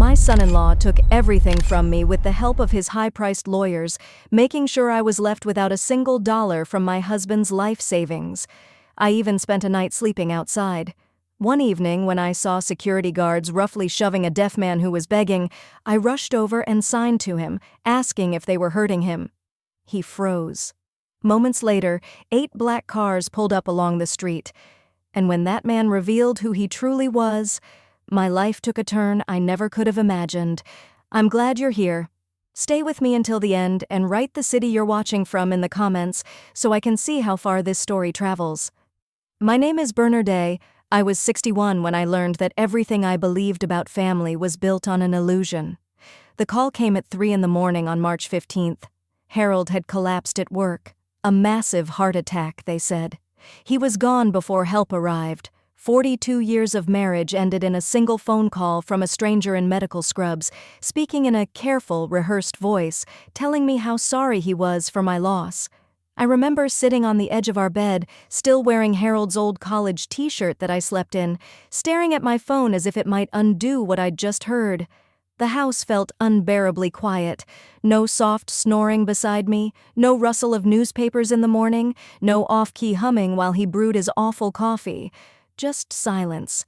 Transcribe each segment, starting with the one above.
My son-in-law took everything from me with the help of his high-priced lawyers, making sure I was left without a single dollar from my husband's life savings. I even spent a night sleeping outside. One evening, when I saw security guards roughly shoving a deaf man who was begging, I rushed over and signed to him, asking if they were hurting him. He froze. Moments later, 8 black cars pulled up along the street. And when that man revealed who he truly was, my life took a turn I never could have imagined. I'm glad you're here. Stay with me until the end and write the city you're watching from in the comments so I can see how far this story travels. My name is Bernarde. I was 61 when I learned that everything I believed about family was built on an illusion. The call came at 3 in the morning on March 15th. Harold had collapsed at work. A massive heart attack, they said. He was gone before help arrived. 42 years of marriage ended in a single phone call from a stranger in medical scrubs, speaking in a careful, rehearsed voice, telling me how sorry he was for my loss. I remember sitting on the edge of our bed, still wearing Harold's old college t-shirt that I slept in, staring at my phone as if it might undo what I'd just heard. The house felt unbearably quiet. No soft snoring beside me, no rustle of newspapers in the morning, no off-key humming while he brewed his awful coffee. Just silence.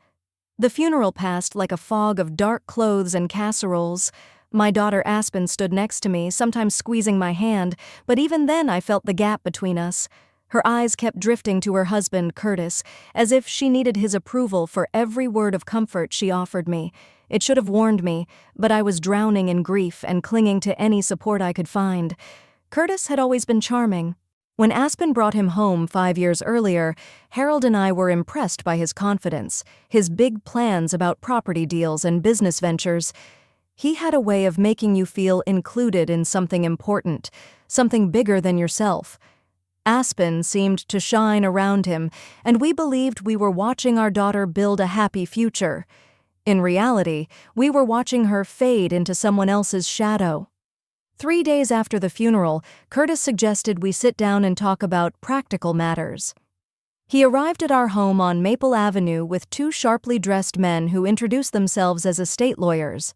The funeral passed like a fog of dark clothes and casseroles. My daughter Aspen stood next to me, sometimes squeezing my hand, but even then I felt the gap between us. Her eyes kept drifting to her husband, Curtis, as if she needed his approval for every word of comfort she offered me. It should have warned me, but I was drowning in grief and clinging to any support I could find. Curtis had always been charming. When Aspen brought him home 5 years earlier, Harold and I were impressed by his confidence, his big plans about property deals and business ventures. He had a way of making you feel included in something important, something bigger than yourself. Aspen seemed to shine around him, and we believed we were watching our daughter build a happy future. In reality, we were watching her fade into someone else's shadow. 3 days after the funeral, Curtis suggested we sit down and talk about practical matters. He arrived at our home on Maple Avenue with 2 sharply dressed men who introduced themselves as estate lawyers.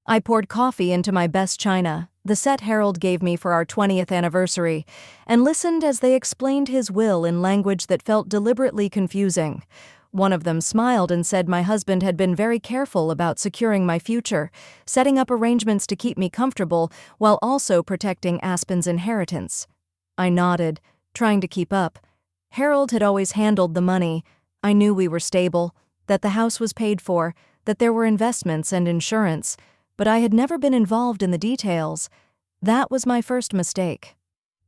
I poured coffee into my best china, the set Harold gave me for our 20th anniversary, and listened as they explained his will in language that felt deliberately confusing. One of them smiled and said my husband had been very careful about securing my future, setting up arrangements to keep me comfortable while also protecting Aspen's inheritance. I nodded, trying to keep up. Harold had always handled the money. I knew we were stable, that the house was paid for, that there were investments and insurance, but I had never been involved in the details. That was my first mistake.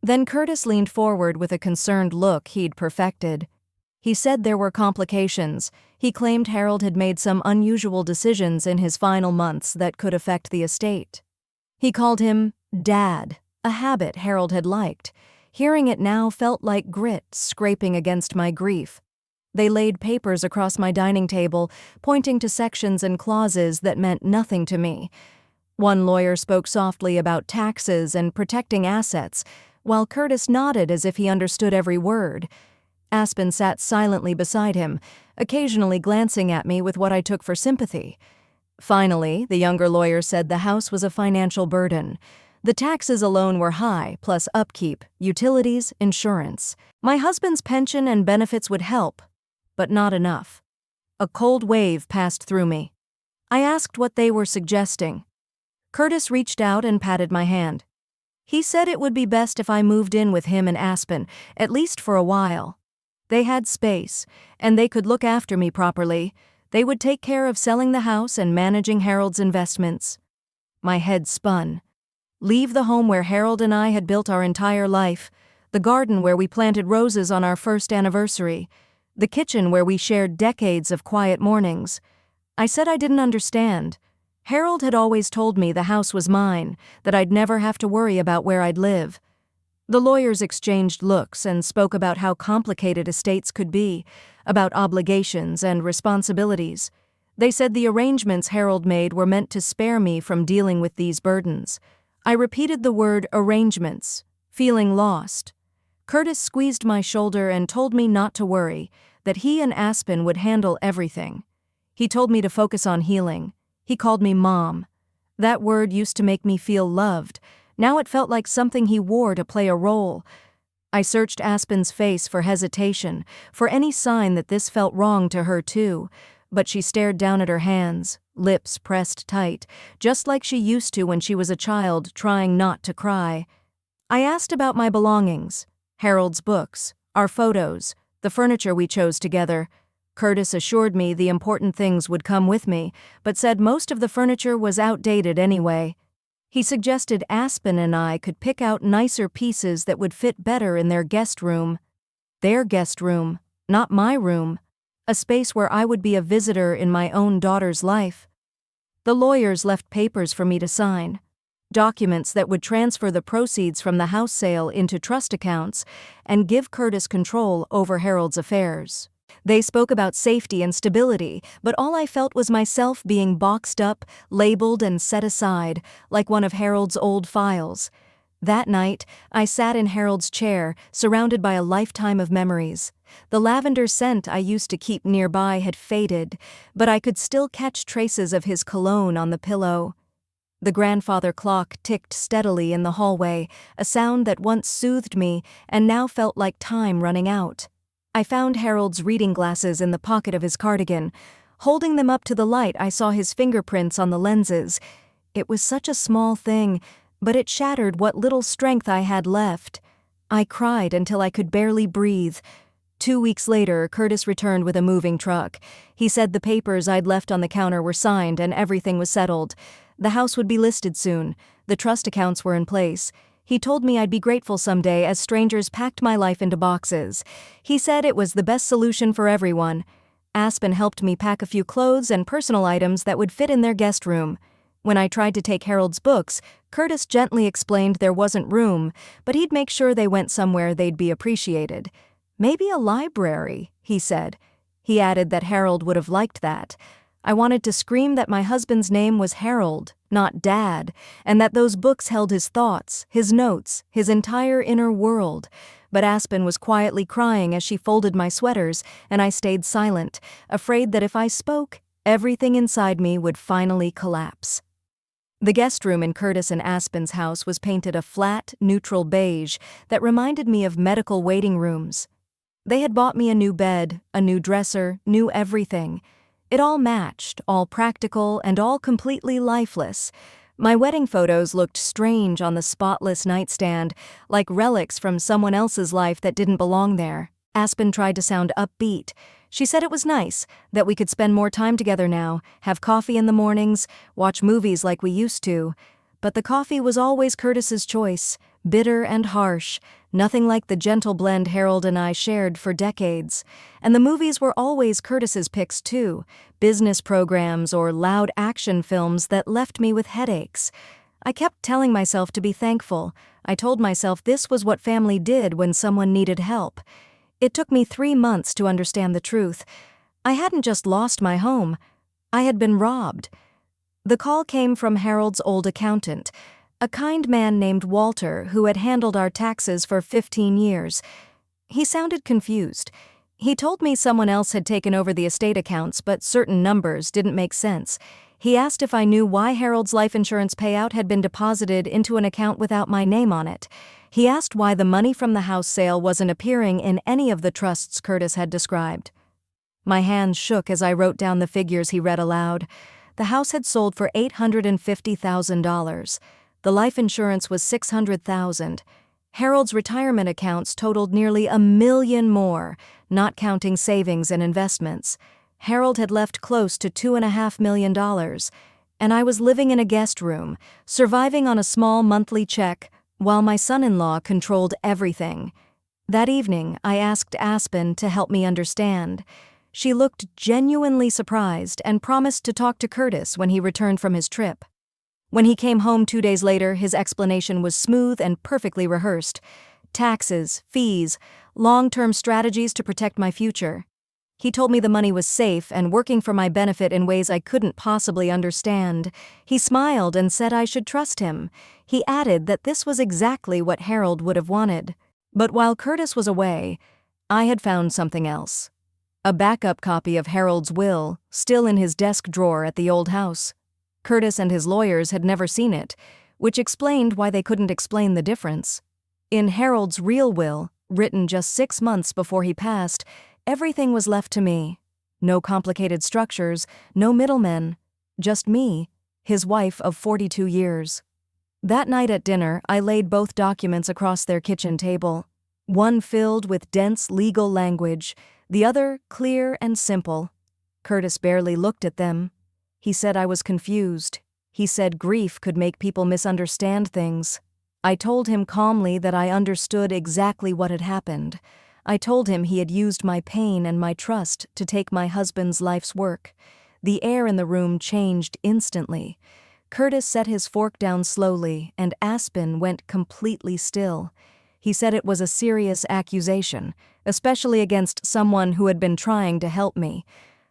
Then Curtis leaned forward with a concerned look he'd perfected. He said there were complications. He claimed Harold had made some unusual decisions in his final months that could affect the estate. He called him Dad, a habit Harold had liked. Hearing it now felt like grit scraping against my grief. They laid papers across my dining table, pointing to sections and clauses that meant nothing to me. One lawyer spoke softly about taxes and protecting assets, while Curtis nodded as if he understood every word. Aspen sat silently beside him, occasionally glancing at me with what I took for sympathy. Finally, the younger lawyer said the house was a financial burden. The taxes alone were high, plus upkeep, utilities, insurance. My husband's pension and benefits would help, but not enough. A cold wave passed through me. I asked what they were suggesting. Curtis reached out and patted my hand. He said it would be best if I moved in with him and Aspen, at least for a while. They had space, and they could look after me properly. They would take care of selling the house and managing Harold's investments. My head spun. Leave the home where Harold and I had built our entire life, the garden where we planted roses on our first anniversary, the kitchen where we shared decades of quiet mornings. I said I didn't understand. Harold had always told me the house was mine, that I'd never have to worry about where I'd live. The lawyers exchanged looks and spoke about how complicated estates could be, about obligations and responsibilities. They said the arrangements Harold made were meant to spare me from dealing with these burdens. I repeated the word arrangements, feeling lost. Curtis squeezed my shoulder and told me not to worry, that he and Aspen would handle everything. He told me to focus on healing. He called me Mom. That word used to make me feel loved. Now it felt like something he wore to play a role. I searched Aspen's face for hesitation, for any sign that this felt wrong to her too, but she stared down at her hands, lips pressed tight, just like she used to when she was a child trying not to cry. I asked about my belongings, Harold's books, our photos, the furniture we chose together. Curtis assured me the important things would come with me, but said most of the furniture was outdated anyway. He suggested Aspen and I could pick out nicer pieces that would fit better in their guest room. Their guest room, not my room. A space where I would be a visitor in my own daughter's life. The lawyers left papers for me to sign. Documents that would transfer the proceeds from the house sale into trust accounts and give Curtis control over Harold's affairs. They spoke about safety and stability, but all I felt was myself being boxed up, labeled, and set aside, like one of Harold's old files. That night, I sat in Harold's chair, surrounded by a lifetime of memories. The lavender scent I used to keep nearby had faded, but I could still catch traces of his cologne on the pillow. The grandfather clock ticked steadily in the hallway, a sound that once soothed me and now felt like time running out. I found Harold's reading glasses in the pocket of his cardigan. Holding them up to the light, I saw his fingerprints on the lenses. It was such a small thing, but it shattered what little strength I had left. I cried until I could barely breathe. 2 weeks later, Curtis returned with a moving truck. He said the papers I'd left on the counter were signed and everything was settled. The house would be listed soon. The trust accounts were in place. He told me I'd be grateful someday as strangers packed my life into boxes. He said it was the best solution for everyone. Aspen helped me pack a few clothes and personal items that would fit in their guest room. When I tried to take Harold's books, Curtis gently explained there wasn't room, but he'd make sure they went somewhere they'd be appreciated. Maybe a library, he said. He added that Harold would have liked that. I wanted to scream that my husband's name was Harold, not Dad, and that those books held his thoughts, his notes, his entire inner world. But Aspen was quietly crying as she folded my sweaters, and I stayed silent, afraid that if I spoke, everything inside me would finally collapse. The guest room in Curtis and Aspen's house was painted a flat, neutral beige that reminded me of medical waiting rooms. They had bought me a new bed, a new dresser, new everything. It all matched, all practical, and all completely lifeless. My wedding photos looked strange on the spotless nightstand, like relics from someone else's life that didn't belong there. Aspen tried to sound upbeat. She said it was nice, that we could spend more time together now, have coffee in the mornings, watch movies like we used to. But the coffee was always Curtis's choice, bitter and harsh, nothing like the gentle blend Harold and I shared for decades. And the movies were always Curtis's picks too, business programs or loud action films that left me with headaches. I kept telling myself to be thankful. I told myself this was what family did when someone needed help. It took me 3 months to understand the truth. I hadn't just lost my home. I had been robbed. The call came from Harold's old accountant, a kind man named Walter who had handled our taxes for 15 years. He sounded confused. He told me someone else had taken over the estate accounts, but certain numbers didn't make sense. He asked if I knew why Harold's life insurance payout had been deposited into an account without my name on it. He asked why the money from the house sale wasn't appearing in any of the trusts Curtis had described. My hands shook as I wrote down the figures he read aloud. The house had sold for $850,000. The life insurance was $600,000. Harold's retirement accounts totaled nearly $1 million more, not counting savings and investments. Harold had left close to $2.5 million, and I was living in a guest room, surviving on a small monthly check, while my son-in-law controlled everything. That evening, I asked Aspen to help me understand. She looked genuinely surprised and promised to talk to Curtis when he returned from his trip. When he came home 2 days later, his explanation was smooth and perfectly rehearsed. Taxes, fees, long-term strategies to protect my future. He told me the money was safe and working for my benefit in ways I couldn't possibly understand. He smiled and said I should trust him. He added that this was exactly what Harold would have wanted. But while Curtis was away, I had found something else. A backup copy of Harold's will, still in his desk drawer at the old house. Curtis and his lawyers had never seen it, which explained why they couldn't explain the difference. In Harold's real will, written just 6 months before he passed, everything was left to me. No complicated structures, no middlemen, just me, his wife of 42 years. That night at dinner, I laid both documents across their kitchen table, one filled with dense legal language, the other clear and simple. Curtis barely looked at them. He said I was confused. He said grief could make people misunderstand things. I told him calmly that I understood exactly what had happened. I told him he had used my pain and my trust to take my husband's life's work. The air in the room changed instantly. Curtis set his fork down slowly, and Aspen went completely still. He said it was a serious accusation, especially against someone who had been trying to help me.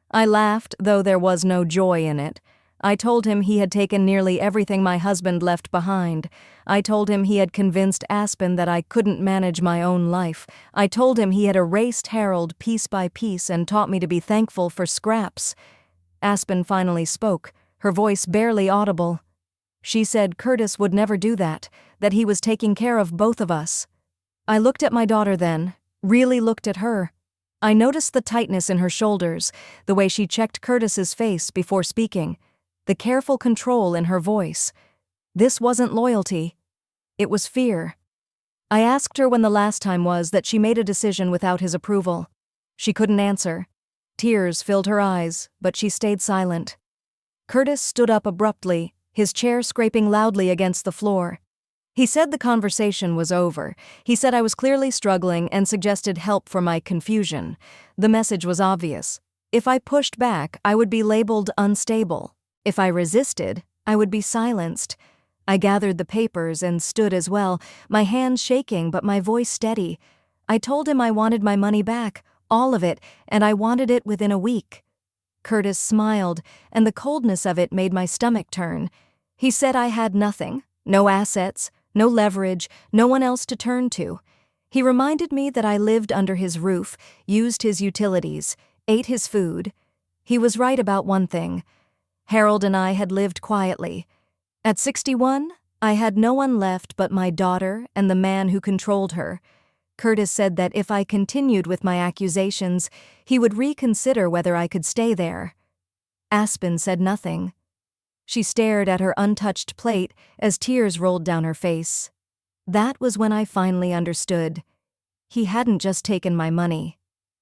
I laughed, though there was no joy in it. I told him he had taken nearly everything my husband left behind. I told him he had convinced Aspen that I couldn't manage my own life. I told him he had erased Harold piece by piece and taught me to be thankful for scraps. Aspen finally spoke, her voice barely audible. She said Curtis would never do that he was taking care of both of us. I looked at my daughter then, really looked at her. I noticed the tightness in her shoulders, the way she checked Curtis's face before speaking, the careful control in her voice. This wasn't loyalty. It was fear. I asked her when the last time was that she made a decision without his approval. She couldn't answer. Tears filled her eyes, but she stayed silent. Curtis stood up abruptly, his chair scraping loudly against the floor. He said the conversation was over. He said I was clearly struggling and suggested help for my confusion. The message was obvious. If I pushed back, I would be labeled unstable. If I resisted, I would be silenced. I gathered the papers and stood as well, my hands shaking but my voice steady. I told him I wanted my money back, all of it, and I wanted it within a week. Curtis smiled, and the coldness of it made my stomach turn. He said I had nothing, no assets, no leverage, no one else to turn to. He reminded me that I lived under his roof, used his utilities, ate his food. He was right about one thing. Harold and I had lived quietly. At 61, I had no one left but my daughter and the man who controlled her. Curtis said that if I continued with my accusations, he would reconsider whether I could stay there. Aspen said nothing. She stared at her untouched plate as tears rolled down her face. That was when I finally understood. He hadn't just taken my money.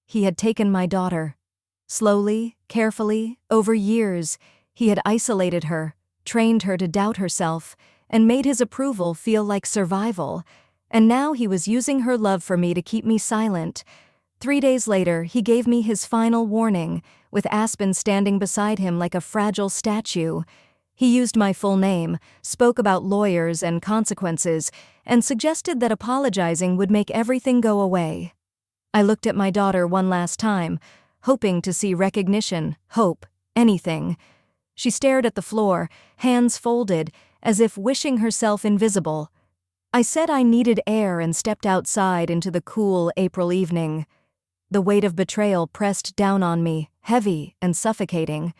He had taken my daughter. Slowly, carefully, over years, he had isolated her, trained her to doubt herself, and made his approval feel like survival. And now he was using her love for me to keep me silent. 3 days later, he gave me his final warning, with Aspen standing beside him like a fragile statue. He used my full name, spoke about lawyers and consequences, and suggested that apologizing would make everything go away. I looked at my daughter one last time, hoping to see recognition, hope, anything. She stared at the floor, hands folded, as if wishing herself invisible. I said I needed air and stepped outside into the cool April evening. The weight of betrayal pressed down on me, heavy and suffocating.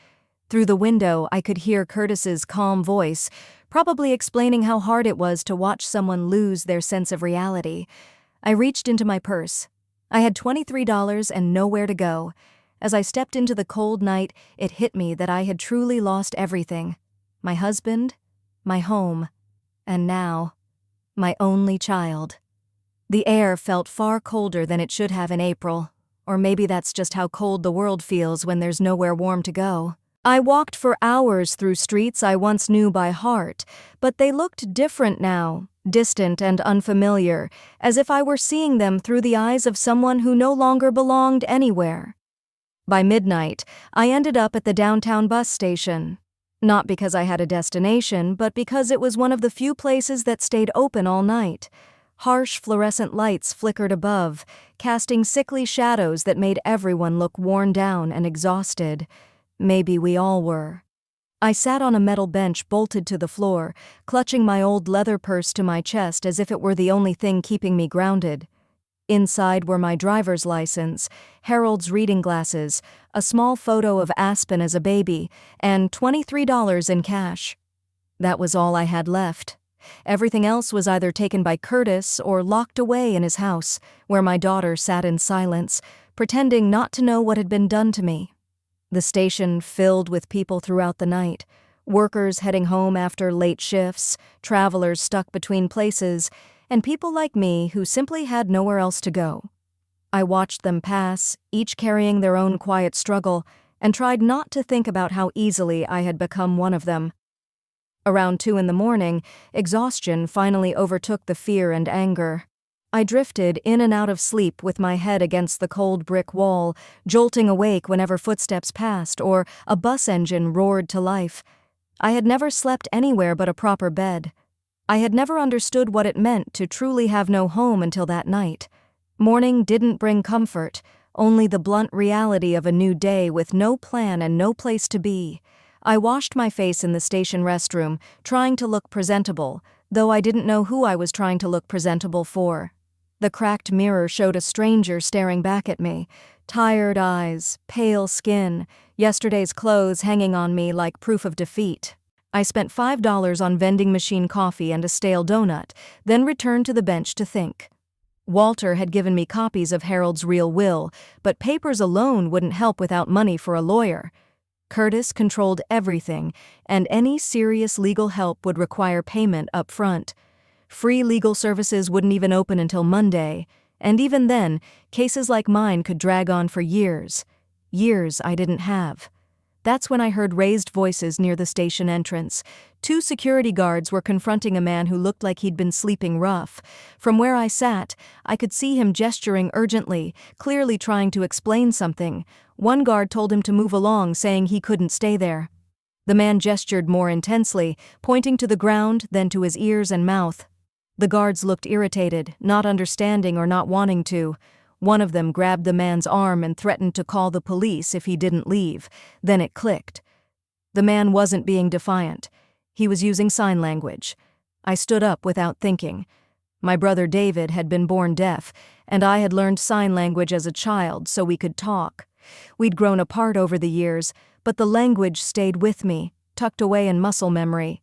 Through the window, I could hear Curtis's calm voice, probably explaining how hard it was to watch someone lose their sense of reality. I reached into my purse. I had $23 and nowhere to go. As I stepped into the cold night, it hit me that I had truly lost everything. My husband, my home, and now, my only child. The air felt far colder than it should have in April, or maybe that's just how cold the world feels when there's nowhere warm to go. I walked for hours through streets I once knew by heart, but they looked different now, distant and unfamiliar, as if I were seeing them through the eyes of someone who no longer belonged anywhere. By midnight, I ended up at the downtown bus station. Not because I had a destination, but because it was one of the few places that stayed open all night. Harsh fluorescent lights flickered above, casting sickly shadows that made everyone look worn down and exhausted. Maybe we all were. I sat on a metal bench bolted to the floor, clutching my old leather purse to my chest as if it were the only thing keeping me grounded. Inside were my driver's license, Harold's reading glasses, a small photo of Aspen as a baby, and $23 in cash. That was all I had left. Everything else was either taken by Curtis or locked away in his house, where my daughter sat in silence, pretending not to know what had been done to me. The station filled with people throughout the night, workers heading home after late shifts, travelers stuck between places, and people like me who simply had nowhere else to go. I watched them pass, each carrying their own quiet struggle, and tried not to think about how easily I had become one of them. Around 2 a.m, exhaustion finally overtook the fear and anger. I drifted in and out of sleep with my head against the cold brick wall, jolting awake whenever footsteps passed or a bus engine roared to life. I had never slept anywhere but a proper bed. I had never understood what it meant to truly have no home until that night. Morning didn't bring comfort, only the blunt reality of a new day with no plan and no place to be. I washed my face in the station restroom, trying to look presentable, though I didn't know who I was trying to look presentable for. The cracked mirror showed a stranger staring back at me. Tired eyes, pale skin, yesterday's clothes hanging on me like proof of defeat. I spent $5 on vending machine coffee and a stale donut, then returned to the bench to think. Walter had given me copies of Harold's real will, but papers alone wouldn't help without money for a lawyer. Curtis controlled everything, and any serious legal help would require payment up front. Free legal services wouldn't even open until Monday, and even then, cases like mine could drag on for years. Years I didn't have. That's when I heard raised voices near the station entrance. 2 security guards were confronting a man who looked like he'd been sleeping rough. From where I sat, I could see him gesturing urgently, clearly trying to explain something. One guard told him to move along, saying he couldn't stay there. The man gestured more intensely, pointing to the ground, then to his ears and mouth. The guards looked irritated, not understanding or not wanting to. One of them grabbed the man's arm and threatened to call the police if he didn't leave. Then it clicked. The man wasn't being defiant. He was using sign language. I stood up without thinking. My brother David had been born deaf, and I had learned sign language as a child so we could talk. We'd grown apart over the years, but the language stayed with me, tucked away in muscle memory.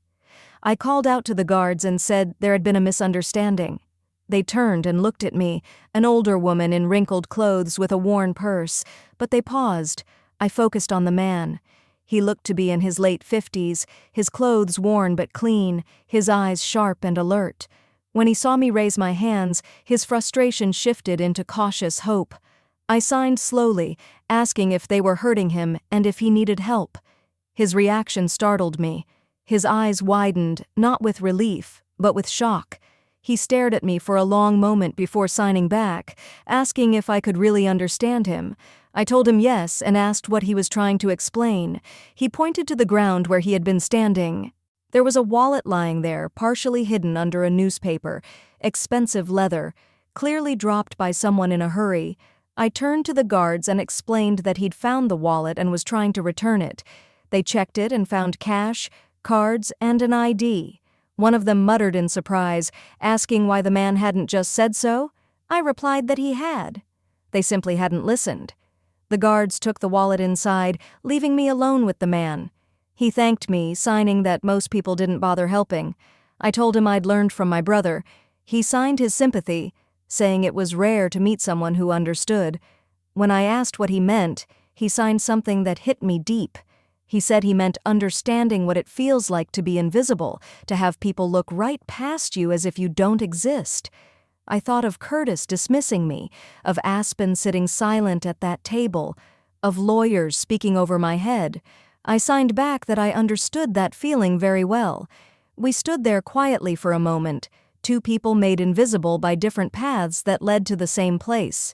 I called out to the guards and said there had been a misunderstanding. They turned and looked at me, an older woman in wrinkled clothes with a worn purse, but they paused. I focused on the man. He looked to be in his late 50s, his clothes worn but clean, his eyes sharp and alert. When he saw me raise my hands, his frustration shifted into cautious hope. I signed slowly, asking if they were hurting him and if he needed help. His reaction startled me. His eyes widened, not with relief, but with shock. He stared at me for a long moment before signing back, asking if I could really understand him. I told him yes and asked what he was trying to explain. He pointed to the ground where he had been standing. There was a wallet lying there, partially hidden under a newspaper, expensive leather, clearly dropped by someone in a hurry. I turned to the guards and explained that he'd found the wallet and was trying to return it. They checked it and found cash, cards, and an ID. One of them muttered in surprise, asking why the man hadn't just said so. I replied that he had. They simply hadn't listened. The guards took the wallet inside, leaving me alone with the man. He thanked me, signing that most people didn't bother helping. I told him I'd learned from my brother. He signed his sympathy, saying it was rare to meet someone who understood. When I asked what he meant, he signed something that hit me deep. He said he meant understanding what it feels like to be invisible, to have people look right past you as if you don't exist. I thought of Curtis dismissing me, of Aspen sitting silent at that table, of lawyers speaking over my head. I signed back that I understood that feeling very well. We stood there quietly for a moment, 2 people made invisible by different paths that led to the same place.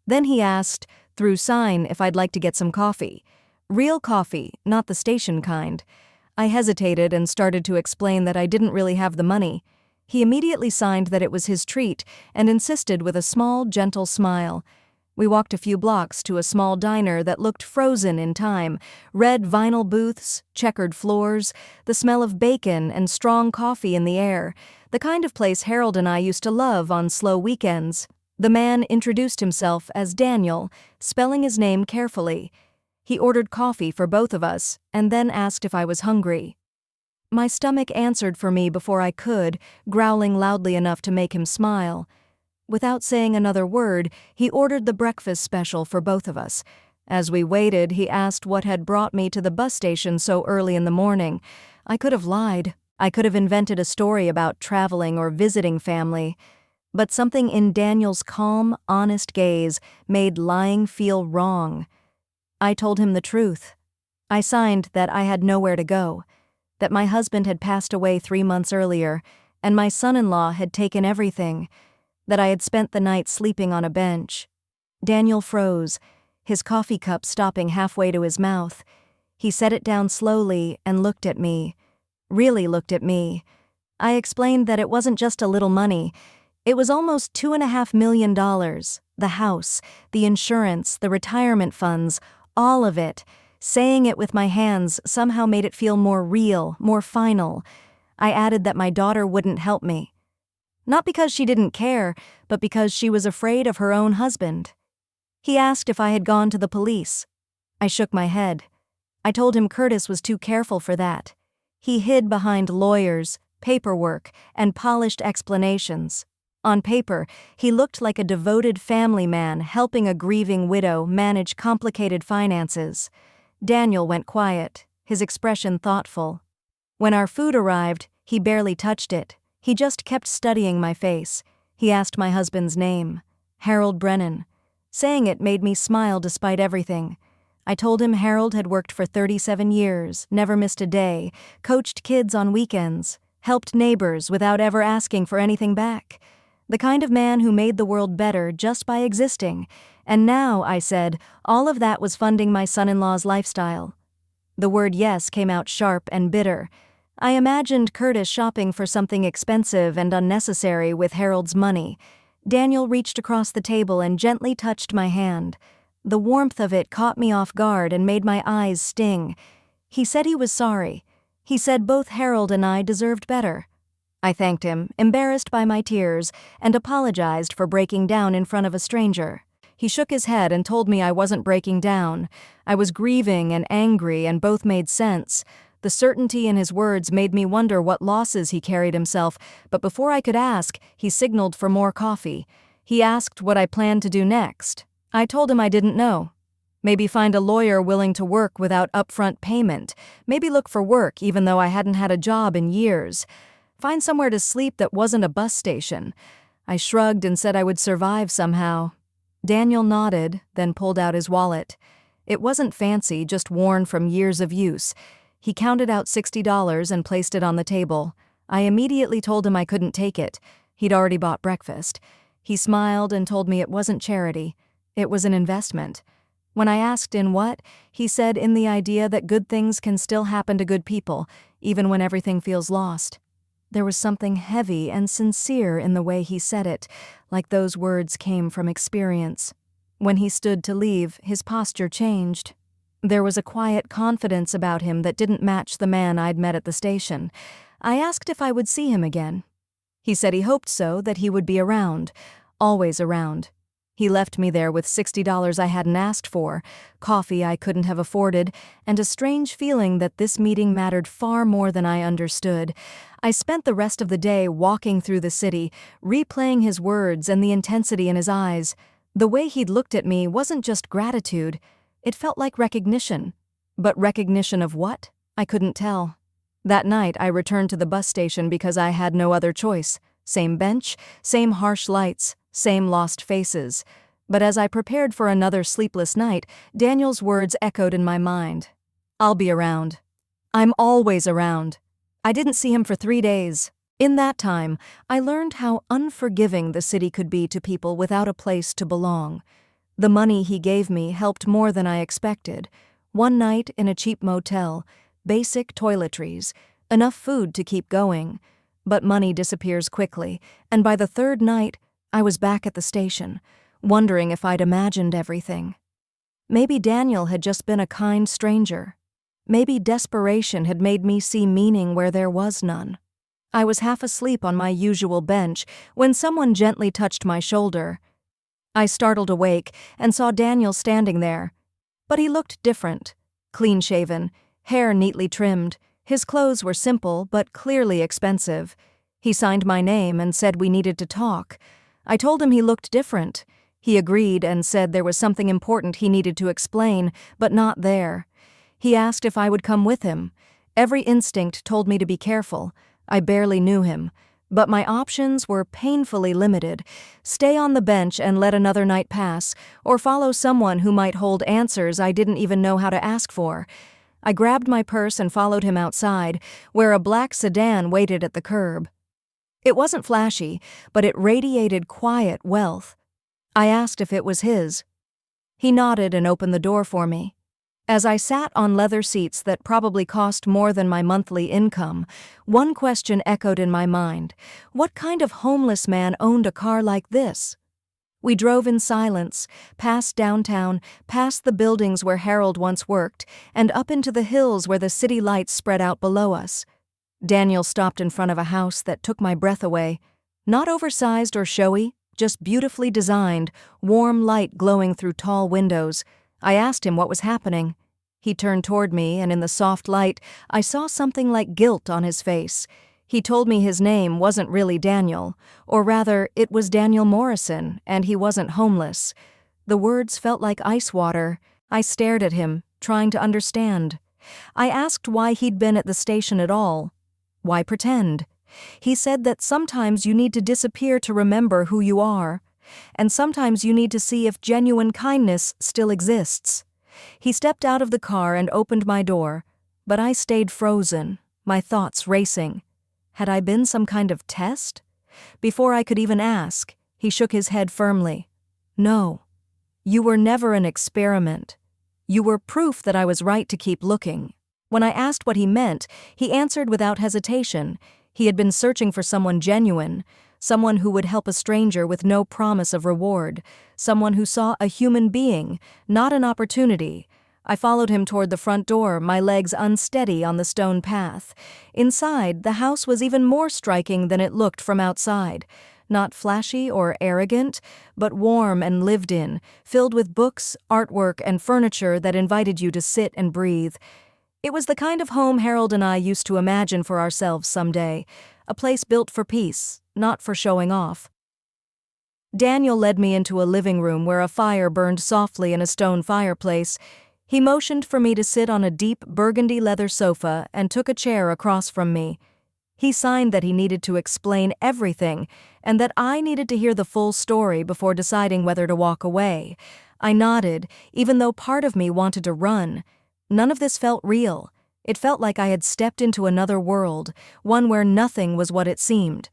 Then he asked, through sign, if I'd like to get some coffee. Real coffee, not the station kind. I hesitated and started to explain that I didn't really have the money. He immediately signed that it was his treat and insisted with a small, gentle smile. We walked a few blocks to a small diner that looked frozen in time, red vinyl booths, checkered floors, the smell of bacon and strong coffee in the air, the kind of place Harold and I used to love on slow weekends. The man introduced himself as Daniel, spelling his name carefully. He ordered coffee for both of us and then asked if I was hungry. My stomach answered for me before I could, growling loudly enough to make him smile. Without saying another word, he ordered the breakfast special for both of us. As we waited, he asked what had brought me to the bus station so early in the morning. I could have lied. I could have invented a story about traveling or visiting family. But something in Daniel's calm, honest gaze made lying feel wrong. I told him the truth. I signed that I had nowhere to go, that my husband had passed away 3 months earlier, and my son-in-law had taken everything, that I had spent the night sleeping on a bench. Daniel froze, his coffee cup stopping halfway to his mouth. He set it down slowly and looked at me. Really looked at me. I explained that it wasn't just a little money. It was almost $2.5 million. The house, the insurance, the retirement funds, all of it. Saying it with my hands somehow made it feel more real, more final. I added that my daughter wouldn't help me. Not because she didn't care, but because she was afraid of her own husband. He asked if I had gone to the police. I shook my head. I told him Curtis was too careful for that. He hid behind lawyers, paperwork, and polished explanations. On paper, he looked like a devoted family man helping a grieving widow manage complicated finances. Daniel went quiet, his expression thoughtful. When our food arrived, he barely touched it. He just kept studying my face. He asked my husband's name, Harold Brennan. Saying it made me smile despite everything. I told him Harold had worked for 37 years, never missed a day, coached kids on weekends, helped neighbors without ever asking for anything back. The kind of man who made the world better just by existing. And now, I said, all of that was funding my son-in-law's lifestyle. The word yes came out sharp and bitter. I imagined Curtis shopping for something expensive and unnecessary with Harold's money. Daniel reached across the table and gently touched my hand. The warmth of it caught me off guard and made my eyes sting. He said he was sorry. He said both Harold and I deserved better. I thanked him, embarrassed by my tears, and apologized for breaking down in front of a stranger. He shook his head and told me I wasn't breaking down. I was grieving and angry, and both made sense. The certainty in his words made me wonder what losses he carried himself, but before I could ask, he signaled for more coffee. He asked what I planned to do next. I told him I didn't know. Maybe find a lawyer willing to work without upfront payment. Maybe look for work even though I hadn't had a job in years. Find somewhere to sleep that wasn't a bus station. I shrugged and said I would survive somehow. Daniel nodded, then pulled out his wallet. It wasn't fancy, just worn from years of use. He counted out $60 and placed it on the table. I immediately told him I couldn't take it. He'd already bought breakfast. He smiled and told me it wasn't charity. It was an investment. When I asked in what, he said in the idea that good things can still happen to good people, even when everything feels lost. There was something heavy and sincere in the way he said it, like those words came from experience. When he stood to leave, his posture changed. There was a quiet confidence about him that didn't match the man I'd met at the station. I asked if I would see him again. He said he hoped so, that he would be around, always around. He left me there with $60 I hadn't asked for, coffee I couldn't have afforded, and a strange feeling that this meeting mattered far more than I understood. I spent the rest of the day walking through the city, replaying his words and the intensity in his eyes. The way he'd looked at me wasn't just gratitude. It felt like recognition. But recognition of what? I couldn't tell. That night, I returned to the bus station because I had no other choice. Same bench, same harsh lights, same lost faces. But as I prepared for another sleepless night, Daniel's words echoed in my mind. I'll be around. I'm always around. I didn't see him for 3 days. In that time, I learned how unforgiving the city could be to people without a place to belong. The money he gave me helped more than I expected. One night in a cheap motel, basic toiletries, enough food to keep going. But money disappears quickly, and by the third night, I was back at the station, wondering if I'd imagined everything. Maybe Daniel had just been a kind stranger. Maybe desperation had made me see meaning where there was none. I was half asleep on my usual bench when someone gently touched my shoulder. I startled awake and saw Daniel standing there. But he looked different. Clean-shaven, hair neatly trimmed. His clothes were simple but clearly expensive. He signed my name and said we needed to talk. I told him he looked different. He agreed and said there was something important he needed to explain, but not there. He asked if I would come with him. Every instinct told me to be careful. I barely knew him. But my options were painfully limited. Stay on the bench and let another night pass, or follow someone who might hold answers I didn't even know how to ask for. I grabbed my purse and followed him outside, where a black sedan waited at the curb. It wasn't flashy, but it radiated quiet wealth. I asked if it was his. He nodded and opened the door for me. As I sat on leather seats that probably cost more than my monthly income, one question echoed in my mind. What kind of homeless man owned a car like this? We drove in silence, past downtown, past the buildings where Harold once worked, and up into the hills where the city lights spread out below us. Daniel stopped in front of a house that took my breath away. Not oversized or showy, just beautifully designed, warm light glowing through tall windows. I asked him what was happening. He turned toward me, and in the soft light, I saw something like guilt on his face. He told me his name wasn't really Daniel, or rather, it was Daniel Morrison, and he wasn't homeless. The words felt like ice water. I stared at him, trying to understand. I asked why he'd been at the station at all. Why pretend? He said that sometimes you need to disappear to remember who you are, and sometimes you need to see if genuine kindness still exists. He stepped out of the car and opened my door, but I stayed frozen, my thoughts racing. Had I been some kind of test? Before I could even ask, he shook his head firmly. No, you were never an experiment. You were proof that I was right to keep looking. When I asked what he meant, he answered without hesitation. He had been searching for someone genuine, someone who would help a stranger with no promise of reward, someone who saw a human being, not an opportunity. I followed him toward the front door, my legs unsteady on the stone path. Inside, the house was even more striking than it looked from outside. Not flashy or arrogant, but warm and lived in, filled with books, artwork, and furniture that invited you to sit and breathe. It was the kind of home Harold and I used to imagine for ourselves someday, a place built for peace, not for showing off. Daniel led me into a living room where a fire burned softly in a stone fireplace. He motioned for me to sit on a deep burgundy leather sofa and took a chair across from me. He signed that he needed to explain everything and that I needed to hear the full story before deciding whether to walk away. I nodded, even though part of me wanted to run. None of this felt real. It felt like I had stepped into another world, one where nothing was what it seemed.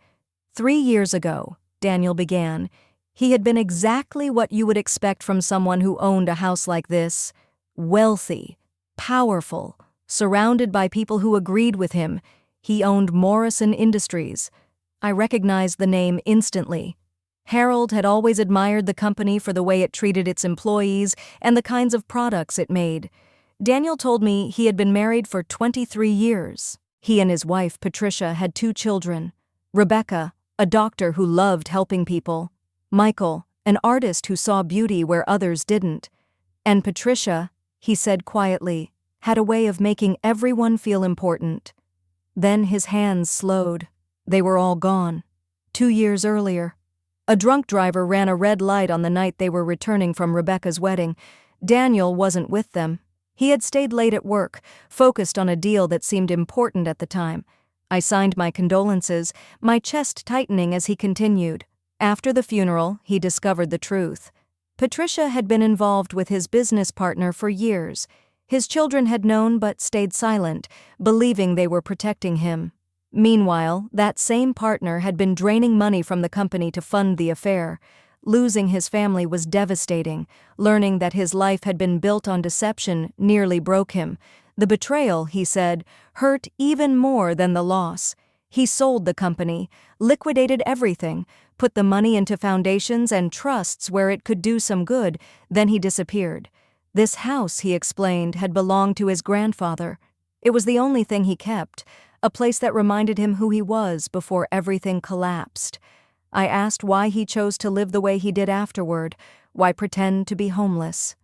3 years ago, Daniel began, he had been exactly what you would expect from someone who owned a house like this. Wealthy, powerful, surrounded by people who agreed with him. He owned Morrison Industries. I recognized the name instantly. Harold had always admired the company for the way it treated its employees and the kinds of products it made. Daniel told me he had been married for 23 years. He and his wife, Patricia, had 2 children. Rebecca, a doctor who loved helping people. Michael, an artist who saw beauty where others didn't. And Patricia, he said quietly, had a way of making everyone feel important. Then his hands slowed. They were all gone. 2 years earlier. A drunk driver ran a red light on the night they were returning from Rebecca's wedding. Daniel wasn't with them. He had stayed late at work, focused on a deal that seemed important at the time. I signed my condolences, my chest tightening as he continued. After the funeral, he discovered the truth. Patricia had been involved with his business partner for years. His children had known but stayed silent, believing they were protecting him. Meanwhile, that same partner had been draining money from the company to fund the affair. Losing his family was devastating. Learning that his life had been built on deception nearly broke him. The betrayal, he said, hurt even more than the loss. He sold the company, liquidated everything, put the money into foundations and trusts where it could do some good, then he disappeared. This house, he explained, had belonged to his grandfather. It was the only thing he kept, a place that reminded him who he was before everything collapsed. I asked why he chose to live the way he did afterward, why pretend to be homeless.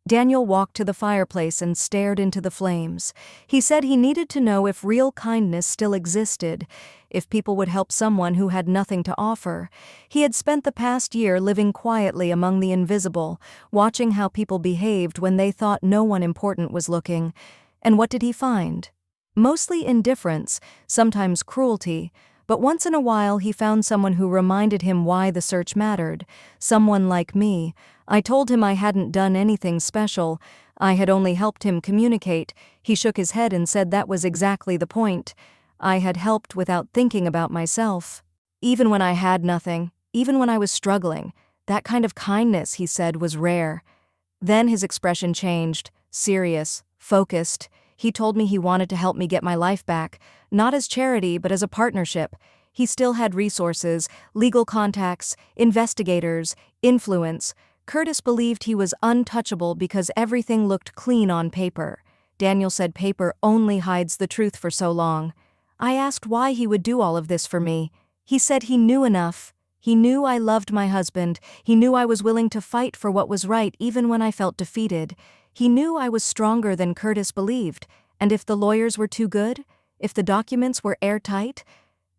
Daniel walked to the fireplace and stared into the flames. He said he needed to know if real kindness still existed, if people would help someone who had nothing to offer. He had spent the past year living quietly among the invisible, watching how people behaved when they thought no one important was looking. And what did he find? Mostly indifference, sometimes cruelty, but once in a while he found someone who reminded him why the search mattered. Someone like me. I told him I hadn't done anything special. I had only helped him communicate. He shook his head and said that was exactly the point. I had helped without thinking about myself. Even when I had nothing, even when I was struggling, that kind of kindness, he said, was rare. Then his expression changed, serious, focused. He told me he wanted to help me get my life back, not as charity but as a partnership. He still had resources, legal contacts, investigators, influence. Curtis believed he was untouchable because everything looked clean on paper. Daniel said paper only hides the truth for so long. I asked why he would do all of this for me. He said he knew enough. He knew I loved my husband. He knew I was willing to fight for what was right even when I felt defeated. He knew I was stronger than Curtis believed, and if the lawyers were too good, if the documents were airtight.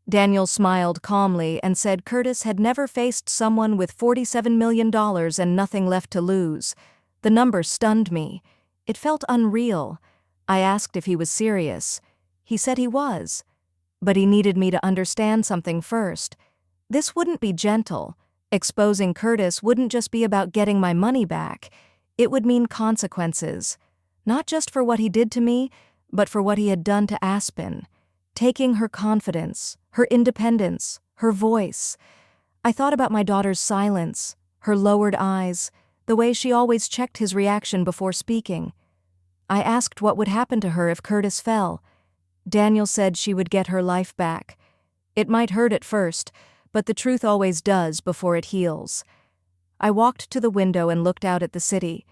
Daniel smiled calmly and said Curtis had never faced someone with $47 million and nothing left to lose. The number stunned me. It felt unreal. I asked if he was serious. He said he was. But he needed me to understand something first. This wouldn't be gentle. Exposing Curtis wouldn't just be about getting my money back. It would mean consequences. Not just for what he did to me, but for what he had done to Aspen. Taking her confidence, her independence, her voice. I thought about my daughter's silence, her lowered eyes, the way she always checked his reaction before speaking. I asked what would happen to her if Curtis fell. Daniel said she would get her life back. It might hurt at first, but the truth always does before it heals. I walked to the window and looked out at the city.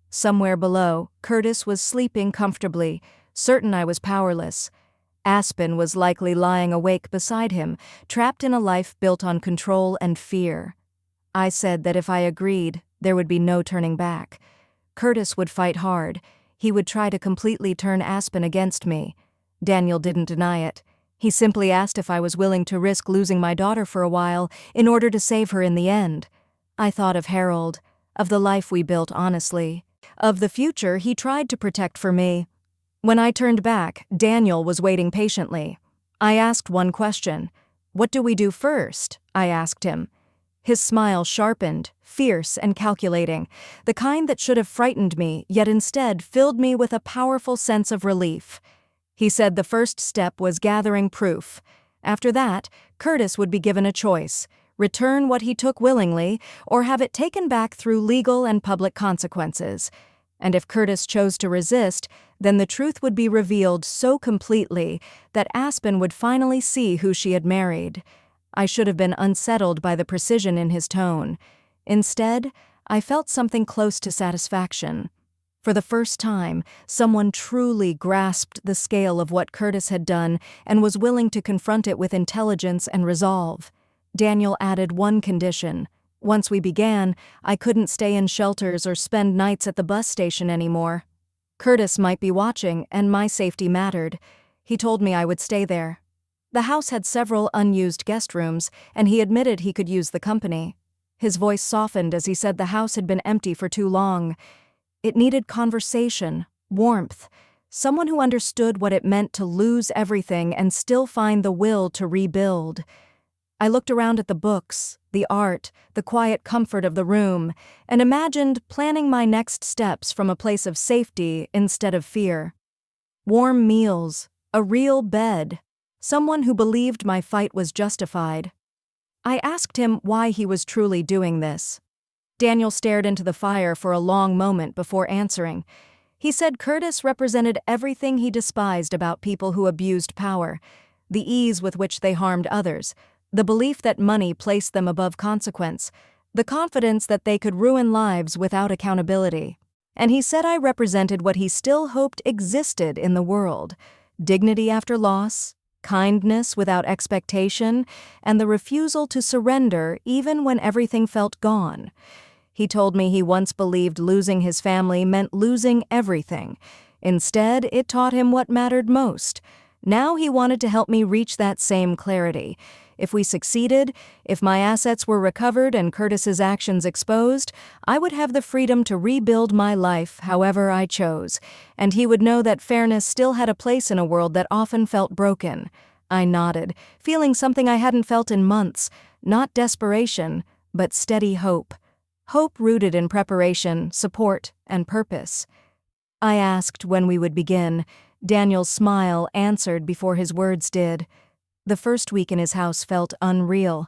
Somewhere below, Curtis was sleeping comfortably, certain I was powerless. Aspen was likely lying awake beside him, trapped in a life built on control and fear. I said that if I agreed, there would be no turning back. Curtis would fight hard. He would try to completely turn Aspen against me. Daniel didn't deny it. He simply asked if I was willing to risk losing my daughter for a while in order to save her in the end. I thought of Harold, of the life we built honestly, of the future he tried to protect for me. When I turned back, Daniel was waiting patiently. I asked one question. "What do we do first?" I asked him. His smile sharpened, fierce and calculating, the kind that should have frightened me, yet instead filled me with a powerful sense of relief. He said the first step was gathering proof. After that, Curtis would be given a choice: return what he took willingly, or have it taken back through legal and public consequences. And if Curtis chose to resist, then the truth would be revealed so completely that Aspen would finally see who she had married. I should have been unsettled by the precision in his tone. Instead, I felt something close to satisfaction. For the first time, someone truly grasped the scale of what Curtis had done and was willing to confront it with intelligence and resolve. Daniel added one condition. Once we began, I couldn't stay in shelters or spend nights at the bus station anymore. Curtis might be watching, and my safety mattered. He told me I would stay there. The house had several unused guest rooms, and he admitted he could use the company. His voice softened as he said the house had been empty for too long. It needed conversation, warmth, someone who understood what it meant to lose everything and still find the will to rebuild. I looked around at the books, the art, the quiet comfort of the room, and imagined planning my next steps from a place of safety instead of fear. Warm meals, a real bed, someone who believed my fight was justified. I asked him why he was truly doing this. Daniel stared into the fire for a long moment before answering. He said Curtis represented everything he despised about people who abused power: the ease with which they harmed others, the belief that money placed them above consequence, the confidence that they could ruin lives without accountability. And he said I represented what he still hoped existed in the world: dignity after loss, kindness without expectation, and the refusal to surrender even when everything felt gone. He told me he once believed losing his family meant losing everything. Instead, it taught him what mattered most. Now he wanted to help me reach that same clarity. If we succeeded, if my assets were recovered and Curtis's actions exposed, I would have the freedom to rebuild my life however I chose, and he would know that fairness still had a place in a world that often felt broken. I nodded, feeling something I hadn't felt in months, not desperation, but steady hope. Hope rooted in preparation, support, and purpose. I asked when we would begin. Daniel's smile answered before his words did. The first week in his house felt unreal.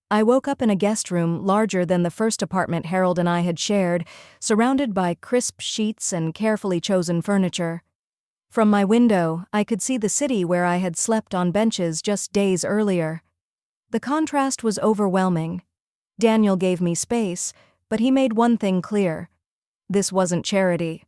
I woke up in a guest room larger than the first apartment Harold and I had shared, surrounded by crisp sheets and carefully chosen furniture. From my window, I could see the city where I had slept on benches just days earlier. The contrast was overwhelming. Daniel gave me space, but he made one thing clear. This wasn't charity.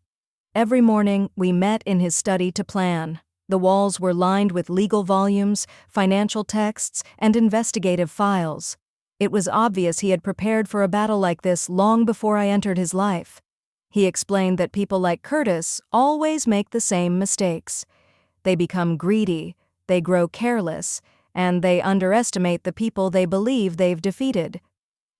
Every morning, we met in his study to plan. The walls were lined with legal volumes, financial texts, and investigative files. It was obvious he had prepared for a battle like this long before I entered his life. He explained that people like Curtis always make the same mistakes. They become greedy, they grow careless, and they underestimate the people they believe they've defeated.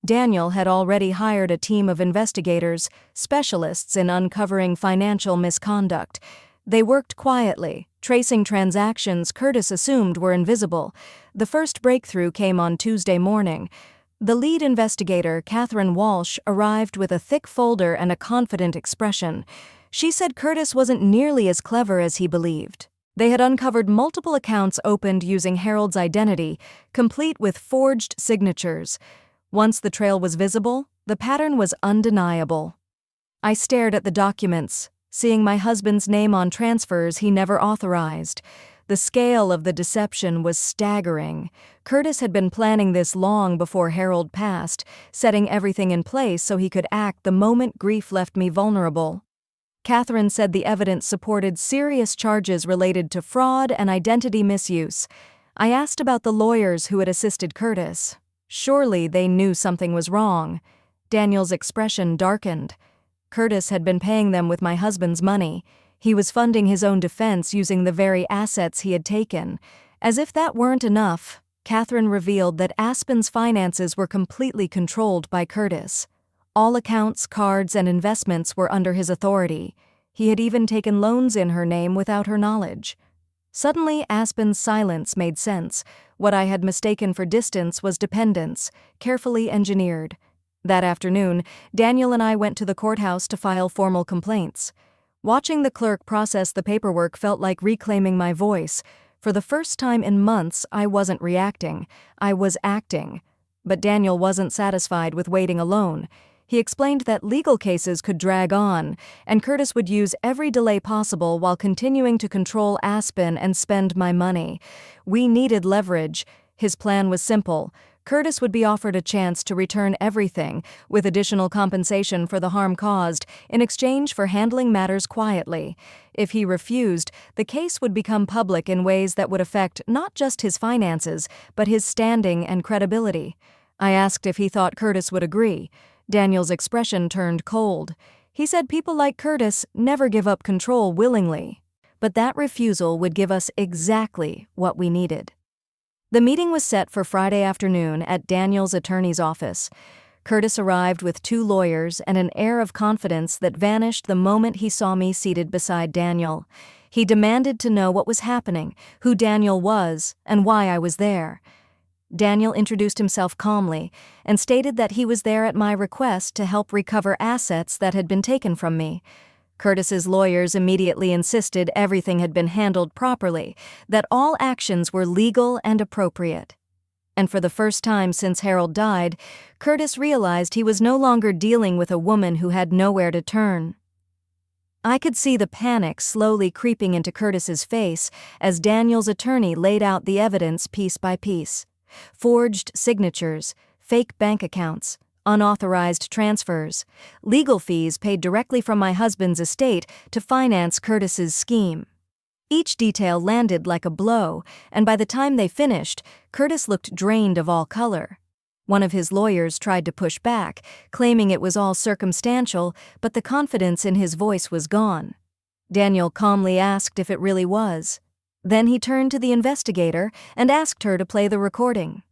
Daniel had already hired a team of investigators, specialists in uncovering financial misconduct. They worked quietly, tracing transactions Curtis assumed were invisible. The first breakthrough came on Tuesday morning. The lead investigator, Catherine Walsh, arrived with a thick folder and a confident expression. She said Curtis wasn't nearly as clever as he believed. They had uncovered multiple accounts opened using Harold's identity, complete with forged signatures. Once the trail was visible, the pattern was undeniable. I stared at the documents, seeing my husband's name on transfers he never authorized. The scale of the deception was staggering. Curtis had been planning this long before Harold passed, setting everything in place so he could act the moment grief left me vulnerable. Catherine said the evidence supported serious charges related to fraud and identity misuse. I asked about the lawyers who had assisted Curtis. Surely they knew something was wrong. Daniel's expression darkened. Curtis had been paying them with my husband's money. He was funding his own defense using the very assets he had taken. As if that weren't enough, Catherine revealed that Aspen's finances were completely controlled by Curtis. All accounts, cards, and investments were under his authority. He had even taken loans in her name without her knowledge. Suddenly, Aspen's silence made sense. What I had mistaken for distance was dependence, carefully engineered. That afternoon, Daniel and I went to the courthouse to file formal complaints. Watching the clerk process the paperwork felt like reclaiming my voice. For the first time in months, I wasn't reacting. I was acting. But Daniel wasn't satisfied with waiting alone. He explained that legal cases could drag on, and Curtis would use every delay possible while continuing to control Aspen and spend my money. We needed leverage. His plan was simple. Curtis would be offered a chance to return everything, with additional compensation for the harm caused, in exchange for handling matters quietly. If he refused, the case would become public in ways that would affect not just his finances, but his standing and credibility. I asked if he thought Curtis would agree. Daniel's expression turned cold. He said people like Curtis never give up control willingly. But that refusal would give us exactly what we needed. The meeting was set for Friday afternoon at Daniel's attorney's office. Curtis arrived with 2 lawyers and an air of confidence that vanished the moment he saw me seated beside Daniel. He demanded to know what was happening, who Daniel was, and why I was there. Daniel introduced himself calmly and stated that he was there at my request to help recover assets that had been taken from me. Curtis's lawyers immediately insisted everything had been handled properly, that all actions were legal and appropriate. And for the first time since Harold died, Curtis realized he was no longer dealing with a woman who had nowhere to turn. I could see the panic slowly creeping into Curtis's face as Daniel's attorney laid out the evidence piece by piece. Forged signatures, fake bank accounts, unauthorized transfers, legal fees paid directly from my husband's estate to finance Curtis's scheme. Each detail landed like a blow, and by the time they finished, Curtis looked drained of all color. One of his lawyers tried to push back, claiming it was all circumstantial, but the confidence in his voice was gone. Daniel calmly asked if it really was. Then he turned to the investigator and asked her to play the recording.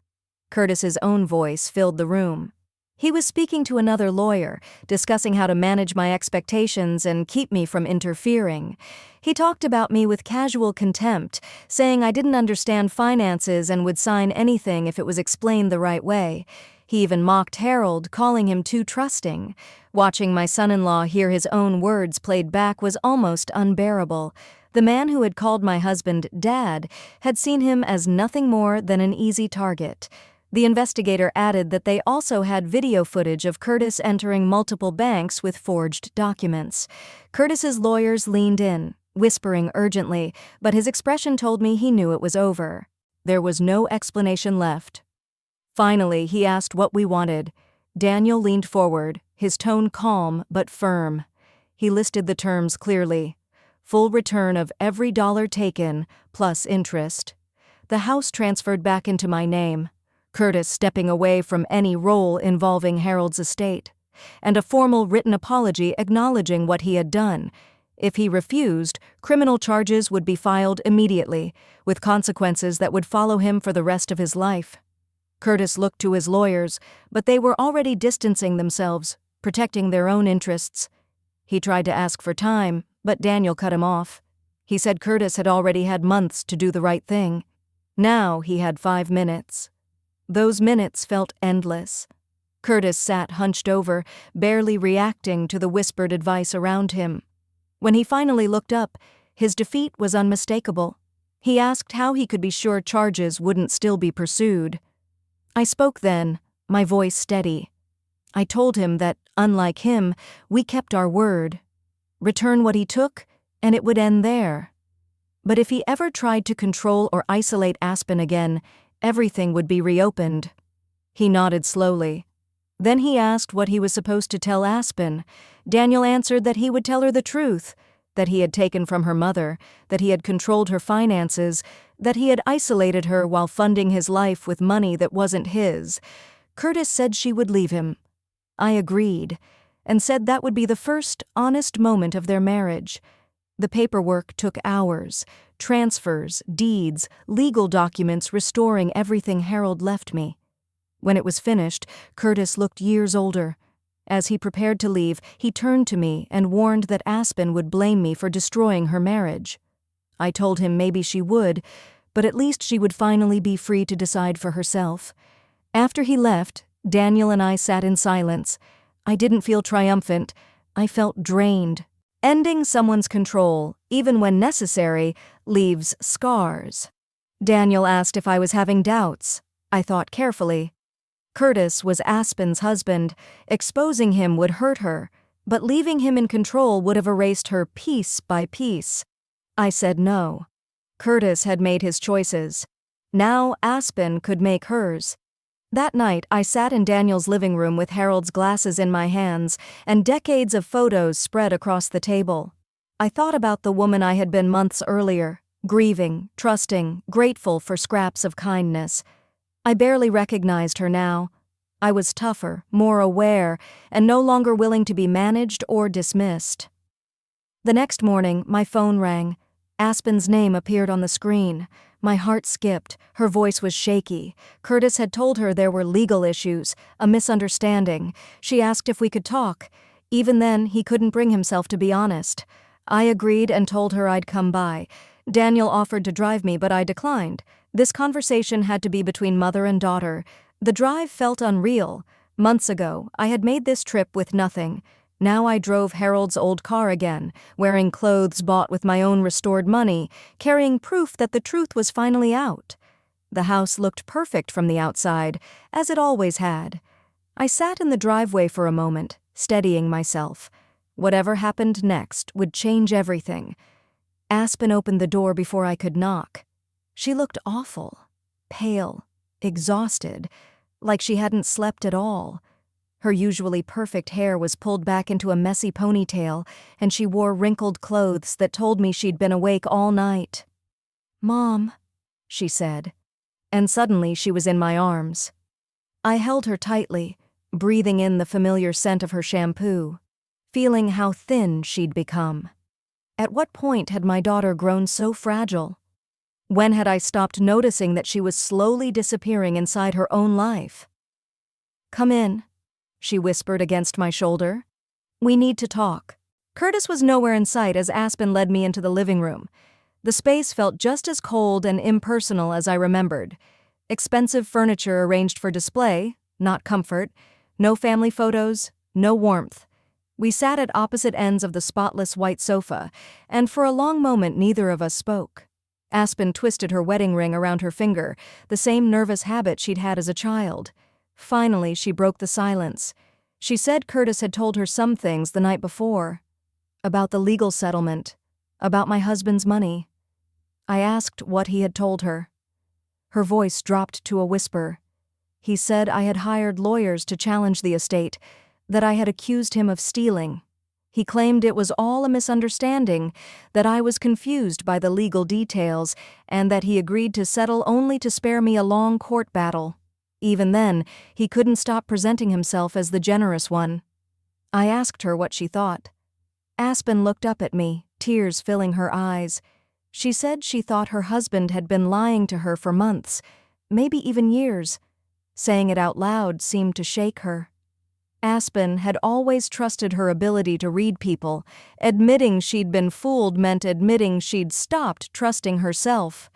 Curtis's own voice filled the room. He was speaking to another lawyer, discussing how to manage my expectations and keep me from interfering. He talked about me with casual contempt, saying I didn't understand finances and would sign anything if it was explained the right way. He even mocked Harold, calling him too trusting. Watching my son-in-law hear his own words played back was almost unbearable. The man who had called my husband Dad had seen him as nothing more than an easy target. The investigator added that they also had video footage of Curtis entering multiple banks with forged documents. Curtis's lawyers leaned in, whispering urgently, but his expression told me he knew it was over. There was no explanation left. Finally, he asked what we wanted. Daniel leaned forward, his tone calm but firm. He listed the terms clearly. Full return of every dollar taken, plus interest. The house transferred back into my name. Curtis stepping away from any role involving Harold's estate, and a formal written apology acknowledging what he had done. If he refused, criminal charges would be filed immediately, with consequences that would follow him for the rest of his life. Curtis looked to his lawyers, but they were already distancing themselves, protecting their own interests. He tried to ask for time, but Daniel cut him off. He said Curtis had already had months to do the right thing. Now he had 5 minutes. Those minutes felt endless. Curtis sat hunched over, barely reacting to the whispered advice around him. When he finally looked up, his defeat was unmistakable. He asked how he could be sure charges wouldn't still be pursued. I spoke then, my voice steady. I told him that, unlike him, we kept our word. Return what he took, and it would end there. But if he ever tried to control or isolate Aspen again, everything would be reopened. He nodded slowly. Then he asked what he was supposed to tell Aspen. Daniel answered that he would tell her the truth, that he had taken from her mother, that he had controlled her finances, that he had isolated her while funding his life with money that wasn't his. Curtis said she would leave him. I agreed, and said that would be the first honest moment of their marriage. The paperwork took hours. Transfers, deeds, legal documents restoring everything Harold left me. When it was finished, Curtis looked years older. As he prepared to leave, he turned to me and warned that Aspen would blame me for destroying her marriage. I told him maybe she would, but at least she would finally be free to decide for herself. After he left, Daniel and I sat in silence. I didn't feel triumphant. I felt drained. Ending someone's control, even when necessary, leaves scars. Daniel asked if I was having doubts. I thought carefully. Curtis was Aspen's husband. Exposing him would hurt her, but leaving him in control would have erased her piece by piece. I said no. Curtis had made his choices. Now Aspen could make hers. That night, I sat in Daniel's living room with Harold's glasses in my hands and decades of photos spread across the table. I thought about the woman I had been months earlier, grieving, trusting, grateful for scraps of kindness. I barely recognized her now. I was tougher, more aware, and no longer willing to be managed or dismissed. The next morning, my phone rang. Aspen's name appeared on the screen. My heart skipped. Her voice was shaky. Curtis had told her there were legal issues, a misunderstanding. She asked if we could talk. Even then, he couldn't bring himself to be honest. I agreed and told her I'd come by. Daniel offered to drive me, but I declined. This conversation had to be between mother and daughter. The drive felt unreal. Months ago, I had made this trip with nothing. Now I drove Harold's old car again, wearing clothes bought with my own restored money, carrying proof that the truth was finally out. The house looked perfect from the outside, as it always had. I sat in the driveway for a moment, steadying myself. Whatever happened next would change everything. Aspen opened the door before I could knock. She looked awful, pale, exhausted, like she hadn't slept at all. Her usually perfect hair was pulled back into a messy ponytail, and she wore wrinkled clothes that told me she'd been awake all night. "Mom," she said, and suddenly she was in my arms. I held her tightly, breathing in the familiar scent of her shampoo, feeling how thin she'd become. At what point had my daughter grown so fragile? When had I stopped noticing that she was slowly disappearing inside her own life? "Come in," she whispered against my shoulder. "We need to talk." Curtis was nowhere in sight as Aspen led me into the living room. The space felt just as cold and impersonal as I remembered. Expensive furniture arranged for display, not comfort. No family photos, no warmth. We sat at opposite ends of the spotless white sofa, and for a long moment neither of us spoke. Aspen twisted her wedding ring around her finger, the same nervous habit she'd had as a child. Finally, she broke the silence. She said Curtis had told her some things the night before. About the legal settlement. About my husband's money. I asked what he had told her. Her voice dropped to a whisper. He said I had hired lawyers to challenge the estate, that I had accused him of stealing. He claimed it was all a misunderstanding, that I was confused by the legal details, and that he agreed to settle only to spare me a long court battle. Even then, he couldn't stop presenting himself as the generous one. I asked her what she thought. Aspen looked up at me, tears filling her eyes. She said she thought her husband had been lying to her for months, maybe even years. Saying it out loud seemed to shake her. Aspen had always trusted her ability to read people. Admitting she'd been fooled meant admitting she'd stopped trusting herself.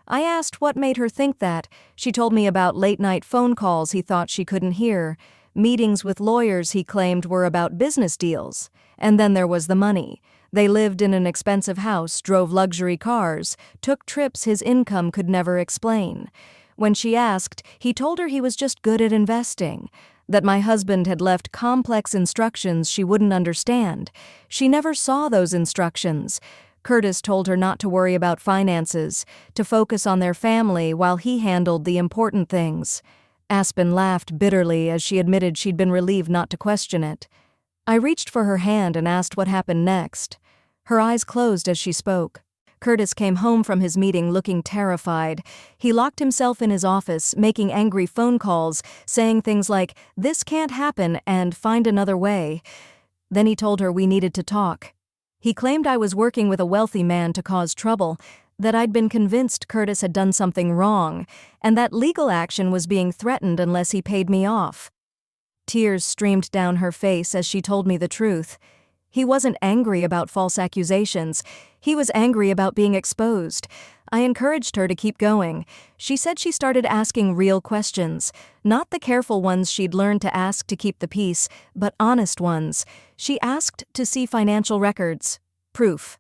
I asked what made her think that. She told me about late-night phone calls he thought she couldn't hear, meetings with lawyers he claimed were about business deals. And then there was the money. They lived in an expensive house, drove luxury cars, took trips his income could never explain. When she asked, he told her he was just good at investing, that my husband had left complex instructions she wouldn't understand. She never saw those instructions. Curtis told her not to worry about finances, to focus on their family while he handled the important things. Aspen laughed bitterly as she admitted she'd been relieved not to question it. I reached for her hand and asked what happened next. Her eyes closed as she spoke. Curtis came home from his meeting looking terrified. He locked himself in his office, making angry phone calls, saying things like, "This can't happen," and "find another way." Then he told her we needed to talk. He claimed I was working with a wealthy man to cause trouble, that I'd been convinced Curtis had done something wrong, and that legal action was being threatened unless he paid me off. Tears streamed down her face as she told me the truth. He wasn't angry about false accusations. He was angry about being exposed. I encouraged her to keep going. She said she started asking real questions, not the careful ones she'd learned to ask to keep the peace, but honest ones. She asked to see financial records, proof,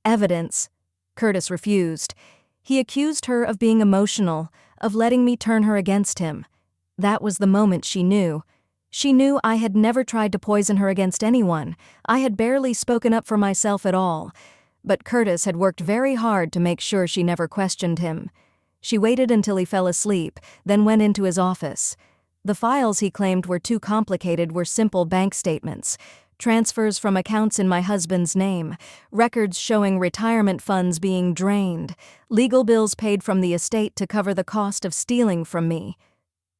evidence. Curtis refused. He accused her of being emotional, of letting me turn her against him. That was the moment she knew. She knew I had never tried to poison her against anyone. I had barely spoken up for myself at all. But Curtis had worked very hard to make sure she never questioned him. She waited until he fell asleep, then went into his office. The files he claimed were too complicated were simple bank statements, transfers from accounts in my husband's name, records showing retirement funds being drained, legal bills paid from the estate to cover the cost of stealing from me.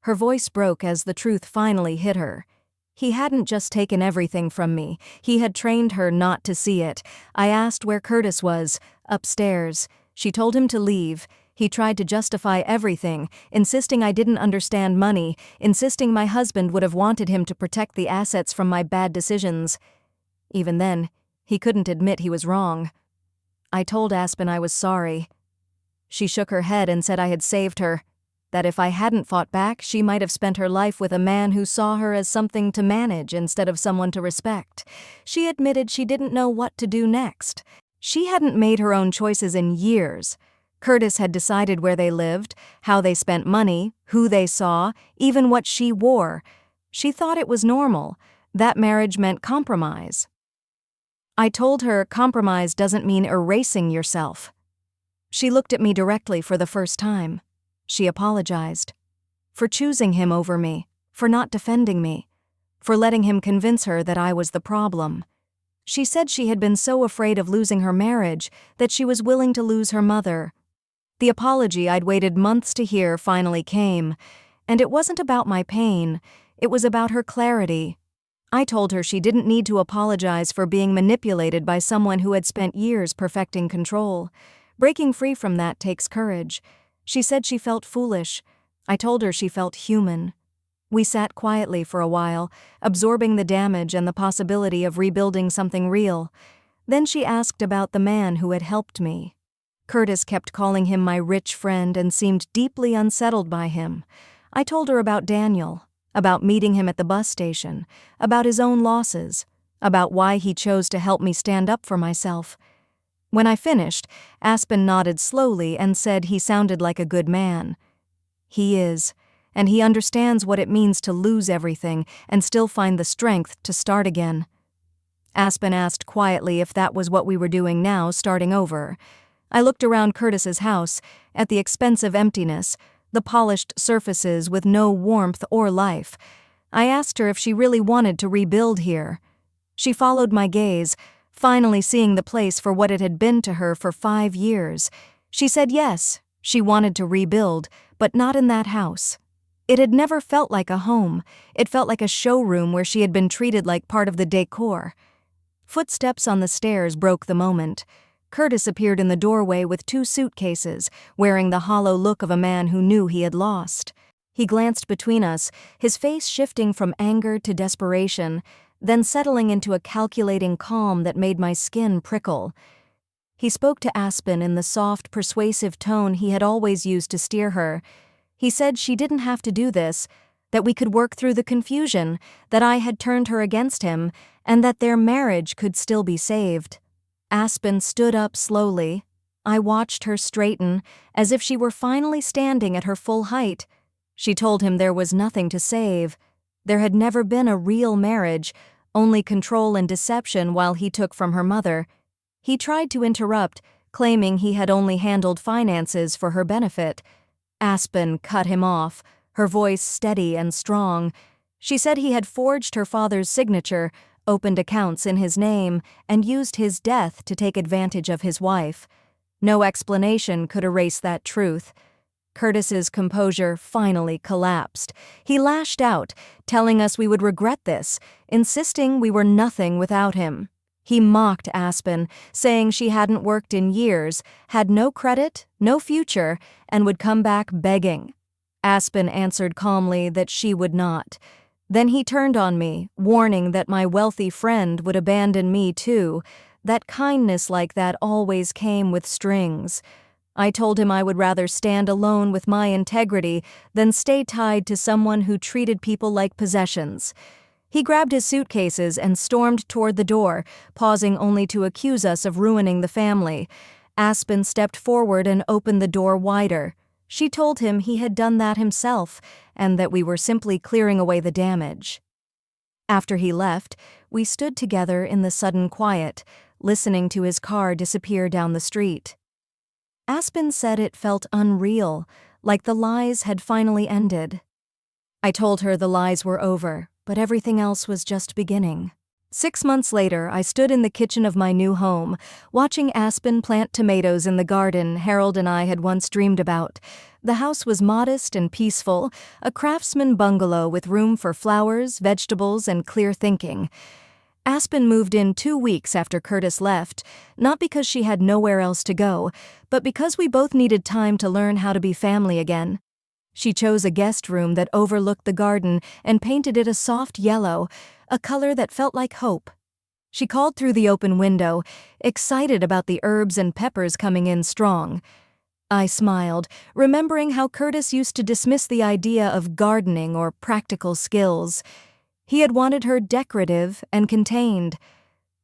Her voice broke as the truth finally hit her. He hadn't just taken everything from me. He had trained her not to see it. I asked where Curtis was. Upstairs. She told him to leave. He tried to justify everything, insisting I didn't understand money, insisting my husband would have wanted him to protect the assets from my bad decisions. Even then, he couldn't admit he was wrong. I told Aspen I was sorry. She shook her head and said I had saved her. That if I hadn't fought back, she might have spent her life with a man who saw her as something to manage instead of someone to respect. She admitted she didn't know what to do next. She hadn't made her own choices in years. Curtis had decided where they lived, how they spent money, who they saw, even what she wore. She thought it was normal. That marriage meant compromise. I told her compromise doesn't mean erasing yourself. She looked at me directly for the first time. She apologized. For choosing him over me, for not defending me, for letting him convince her that I was the problem. She said she had been so afraid of losing her marriage that she was willing to lose her mother. The apology I'd waited months to hear finally came, and it wasn't about my pain, it was about her clarity. I told her she didn't need to apologize for being manipulated by someone who had spent years perfecting control. Breaking free from that takes courage. She said she felt foolish. I told her she felt human. We sat quietly for a while, absorbing the damage and the possibility of rebuilding something real. Then she asked about the man who had helped me. Curtis kept calling him my rich friend and seemed deeply unsettled by him. I told her about Daniel, about meeting him at the bus station, about his own losses, about why he chose to help me stand up for myself. When I finished, Aspen nodded slowly and said he sounded like a good man. He is, and he understands what it means to lose everything and still find the strength to start again. Aspen asked quietly if that was what we were doing now, starting over. I looked around Curtis's house, at the expensive emptiness, the polished surfaces with no warmth or life. I asked her if she really wanted to rebuild here. She followed my gaze, finally seeing the place for what it had been to her for 5 years. She said yes, she wanted to rebuild, but not in that house. It had never felt like a home. It felt like a showroom where she had been treated like part of the decor. Footsteps on the stairs broke the moment. Curtis appeared in the doorway with 2 suitcases, wearing the hollow look of a man who knew he had lost. He glanced between us, his face shifting from anger to desperation, then settling into a calculating calm that made my skin prickle. He spoke to Aspen in the soft, persuasive tone he had always used to steer her. He said she didn't have to do this, that we could work through the confusion, that I had turned her against him, and that their marriage could still be saved. Aspen stood up slowly. I watched her straighten, as if she were finally standing at her full height. She told him there was nothing to save. There had never been a real marriage, only control and deception while he took from her mother. He tried to interrupt, claiming he had only handled finances for her benefit. Aspen cut him off, her voice steady and strong. She said he had forged her father's signature, opened accounts in his name, and used his death to take advantage of his wife. No explanation could erase that truth. Curtis's composure finally collapsed. He lashed out, telling us we would regret this, insisting we were nothing without him. He mocked Aspen, saying she hadn't worked in years, had no credit, no future, and would come back begging. Aspen answered calmly that she would not. Then he turned on me, warning that my wealthy friend would abandon me too, that kindness like that always came with strings. I told him I would rather stand alone with my integrity than stay tied to someone who treated people like possessions. He grabbed his suitcases and stormed toward the door, pausing only to accuse us of ruining the family. Aspen stepped forward and opened the door wider. She told him he had done that himself, and that we were simply clearing away the damage. After he left, we stood together in the sudden quiet, listening to his car disappear down the street. Aspen said it felt unreal, like the lies had finally ended. I told her the lies were over, but everything else was just beginning. 6 months later, I stood in the kitchen of my new home, watching Aspen plant tomatoes in the garden Harold and I had once dreamed about. The house was modest and peaceful, a craftsman bungalow with room for flowers, vegetables, and clear thinking. Aspen moved in 2 weeks after Curtis left, not because she had nowhere else to go, but because we both needed time to learn how to be family again. She chose a guest room that overlooked the garden and painted it a soft yellow, a color that felt like hope. She called through the open window, excited about the herbs and peppers coming in strong. I smiled, remembering how Curtis used to dismiss the idea of gardening or practical skills. He had wanted her decorative and contained.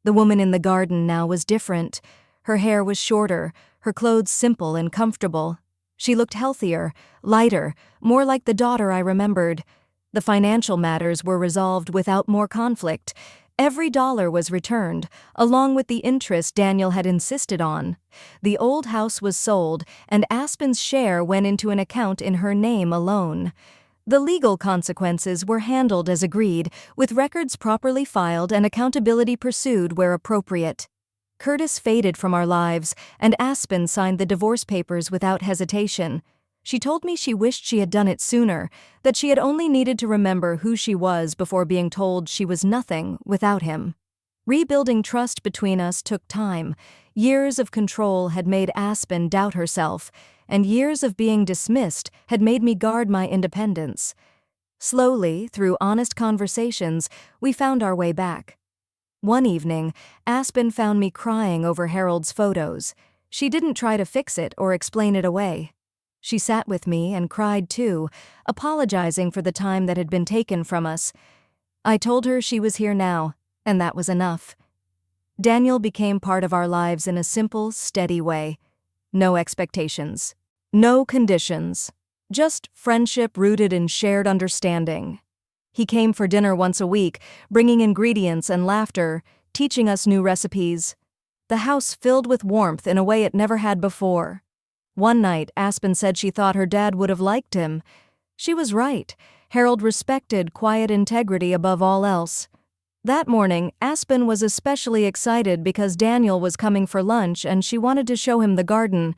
The woman in the garden now was different. Her hair was shorter, her clothes simple and comfortable. She looked healthier, lighter, more like the daughter I remembered. The financial matters were resolved without more conflict. Every dollar was returned, along with the interest Daniel had insisted on. The old house was sold, and Aspen's share went into an account in her name alone. The legal consequences were handled as agreed, with records properly filed and accountability pursued where appropriate. Curtis faded from our lives, and Aspen signed the divorce papers without hesitation. She told me she wished she had done it sooner, that she had only needed to remember who she was before being told she was nothing without him. Rebuilding trust between us took time. Years of control had made Aspen doubt herself, and years of being dismissed had made me guard my independence. Slowly, through honest conversations, we found our way back. One evening, Aspen found me crying over Harold's photos. She didn't try to fix it or explain it away. She sat with me and cried too, apologizing for the time that had been taken from us. I told her she was here now, and that was enough. Daniel became part of our lives in a simple, steady way. No expectations. No conditions. Just friendship rooted in shared understanding. He came for dinner once a week, bringing ingredients and laughter, teaching us new recipes. The house filled with warmth in a way it never had before. One night, Aspen said she thought her dad would have liked him. She was right. Harold respected quiet integrity above all else. That morning, Aspen was especially excited because Daniel was coming for lunch and she wanted to show him the garden.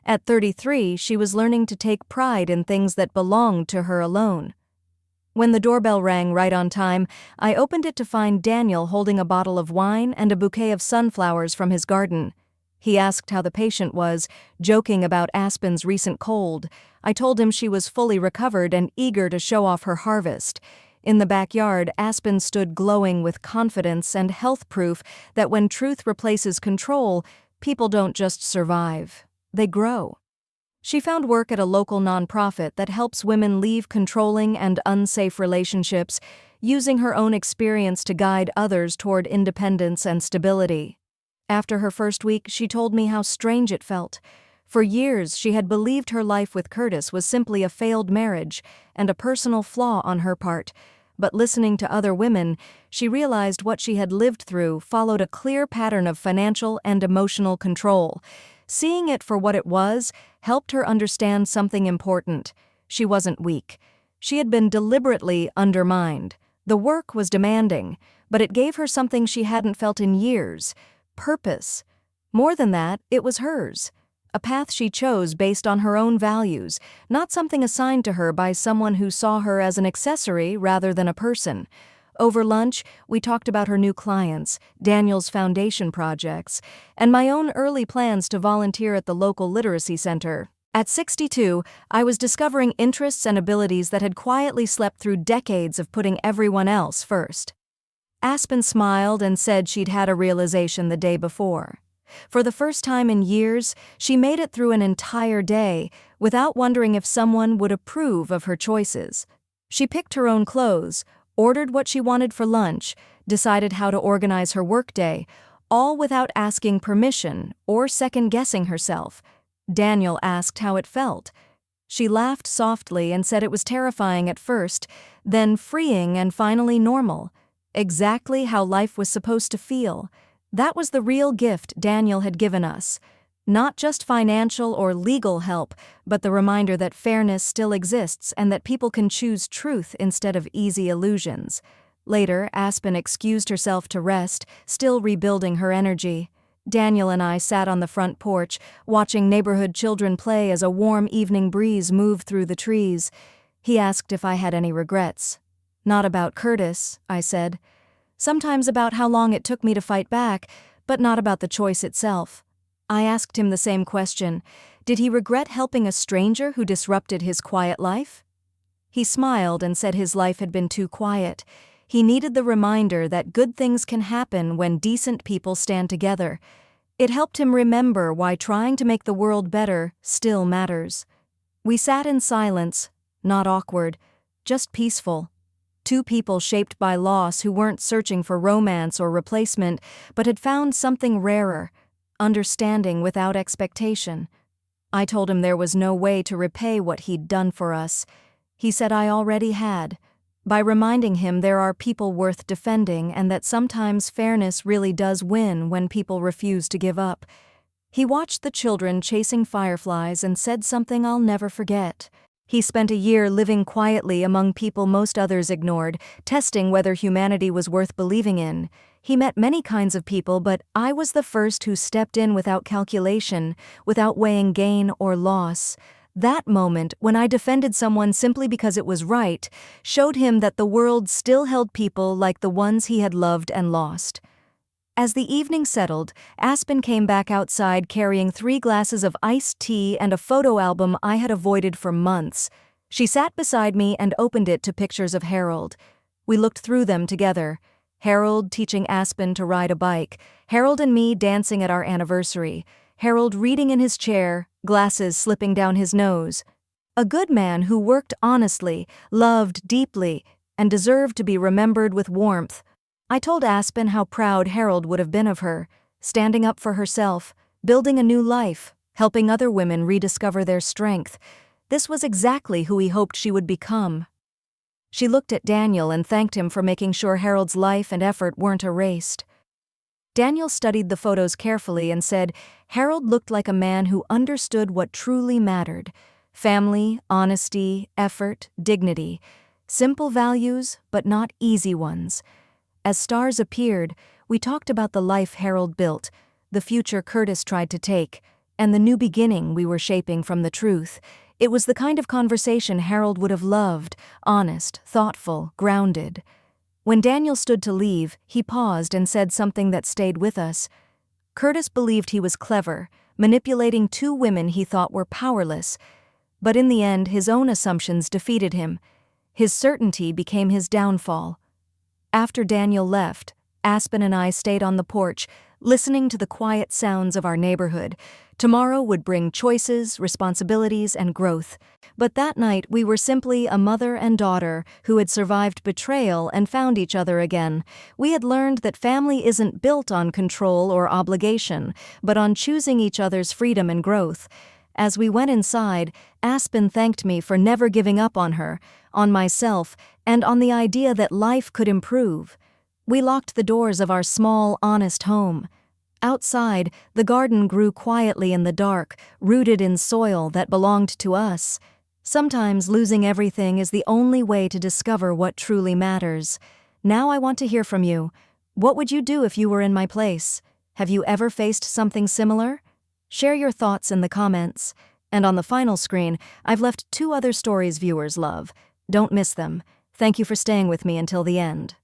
At 33, she was learning to take pride in things that belonged to her alone. When the doorbell rang right on time, I opened it to find Daniel holding a bottle of wine and a bouquet of sunflowers from his garden. He asked how the patient was, joking about Aspen's recent cold. I told him she was fully recovered and eager to show off her harvest. In the backyard, Aspen stood glowing with confidence and health proof that when truth replaces control, people don't just survive, they grow. She found work at a local nonprofit that helps women leave controlling and unsafe relationships, using her own experience to guide others toward independence and stability. After her first week, she told me how strange it felt. For years, she had believed her life with Curtis was simply a failed marriage and a personal flaw on her part. But listening to other women, she realized what she had lived through followed a clear pattern of financial and emotional control. Seeing it for what it was helped her understand something important. She wasn't weak. She had been deliberately undermined. The work was demanding, but it gave her something she hadn't felt in years: purpose. More than that, it was hers. A path she chose based on her own values, not something assigned to her by someone who saw her as an accessory rather than a person. Over lunch, we talked about her new clients, Daniel's foundation projects, and my own early plans to volunteer at the local literacy center. At 62, I was discovering interests and abilities that had quietly slept through decades of putting everyone else first. Aspen smiled and said she'd had a realization the day before. For the first time in years, she made it through an entire day without wondering if someone would approve of her choices. She picked her own clothes, ordered what she wanted for lunch, decided how to organize her workday, all without asking permission or second-guessing herself. Daniel asked how it felt. She laughed softly and said it was terrifying at first, then freeing and finally normal. Exactly how life was supposed to feel. That was the real gift Daniel had given us. Not just financial or legal help, but the reminder that fairness still exists and that people can choose truth instead of easy illusions. Later, Aspen excused herself to rest, still rebuilding her energy. Daniel and I sat on the front porch, watching neighborhood children play as a warm evening breeze moved through the trees. He asked if I had any regrets. Not about Curtis, I said. Sometimes about how long it took me to fight back, but not about the choice itself. I asked him the same question. Did he regret helping a stranger who disrupted his quiet life? He smiled and said his life had been too quiet. He needed the reminder that good things can happen when decent people stand together. It helped him remember why trying to make the world better still matters. We sat in silence, not awkward, just peaceful. Two people shaped by loss who weren't searching for romance or replacement, but had found something rarer: understanding without expectation. I told him there was no way to repay what he'd done for us. He said I already had, by reminding him there are people worth defending and that sometimes fairness really does win when people refuse to give up. He watched the children chasing fireflies and said something I'll never forget. He spent a year living quietly among people most others ignored, testing whether humanity was worth believing in. He met many kinds of people, but I was the first who stepped in without calculation, without weighing gain or loss. That moment, when I defended someone simply because it was right, showed him that the world still held people like the ones he had loved and lost. As the evening settled, Aspen came back outside carrying 3 glasses of iced tea and a photo album I had avoided for months. She sat beside me and opened it to pictures of Harold. We looked through them together. Harold teaching Aspen to ride a bike, Harold and me dancing at our anniversary, Harold reading in his chair, glasses slipping down his nose. A good man who worked honestly, loved deeply, and deserved to be remembered with warmth. I told Aspen how proud Harold would have been of her, standing up for herself, building a new life, helping other women rediscover their strength. This was exactly who he hoped she would become. She looked at Daniel and thanked him for making sure Harold's life and effort weren't erased. Daniel studied the photos carefully and said Harold looked like a man who understood what truly mattered: family, honesty, effort, dignity. Simple values, but not easy ones. As stars appeared, we talked about the life Harold built, the future Curtis tried to take, and the new beginning we were shaping from the truth. It was the kind of conversation Harold would have loved, honest, thoughtful, grounded. When Daniel stood to leave, he paused and said something that stayed with us. Curtis believed he was clever, manipulating 2 women he thought were powerless. But in the end, his own assumptions defeated him. His certainty became his downfall. After Daniel left, Aspen and I stayed on the porch, listening to the quiet sounds of our neighborhood. Tomorrow would bring choices, responsibilities, and growth. But that night we were simply a mother and daughter who had survived betrayal and found each other again. We had learned that family isn't built on control or obligation, but on choosing each other's freedom and growth. As we went inside, Aspen thanked me for never giving up on her, on myself, and on the idea that life could improve. We locked the doors of our small, honest home. Outside, the garden grew quietly in the dark, rooted in soil that belonged to us. Sometimes losing everything is the only way to discover what truly matters. Now I want to hear from you. What would you do if you were in my place? Have you ever faced something similar? Share your thoughts in the comments. And on the final screen, I've left 2 other stories viewers love. Don't miss them. Thank you for staying with me until the end.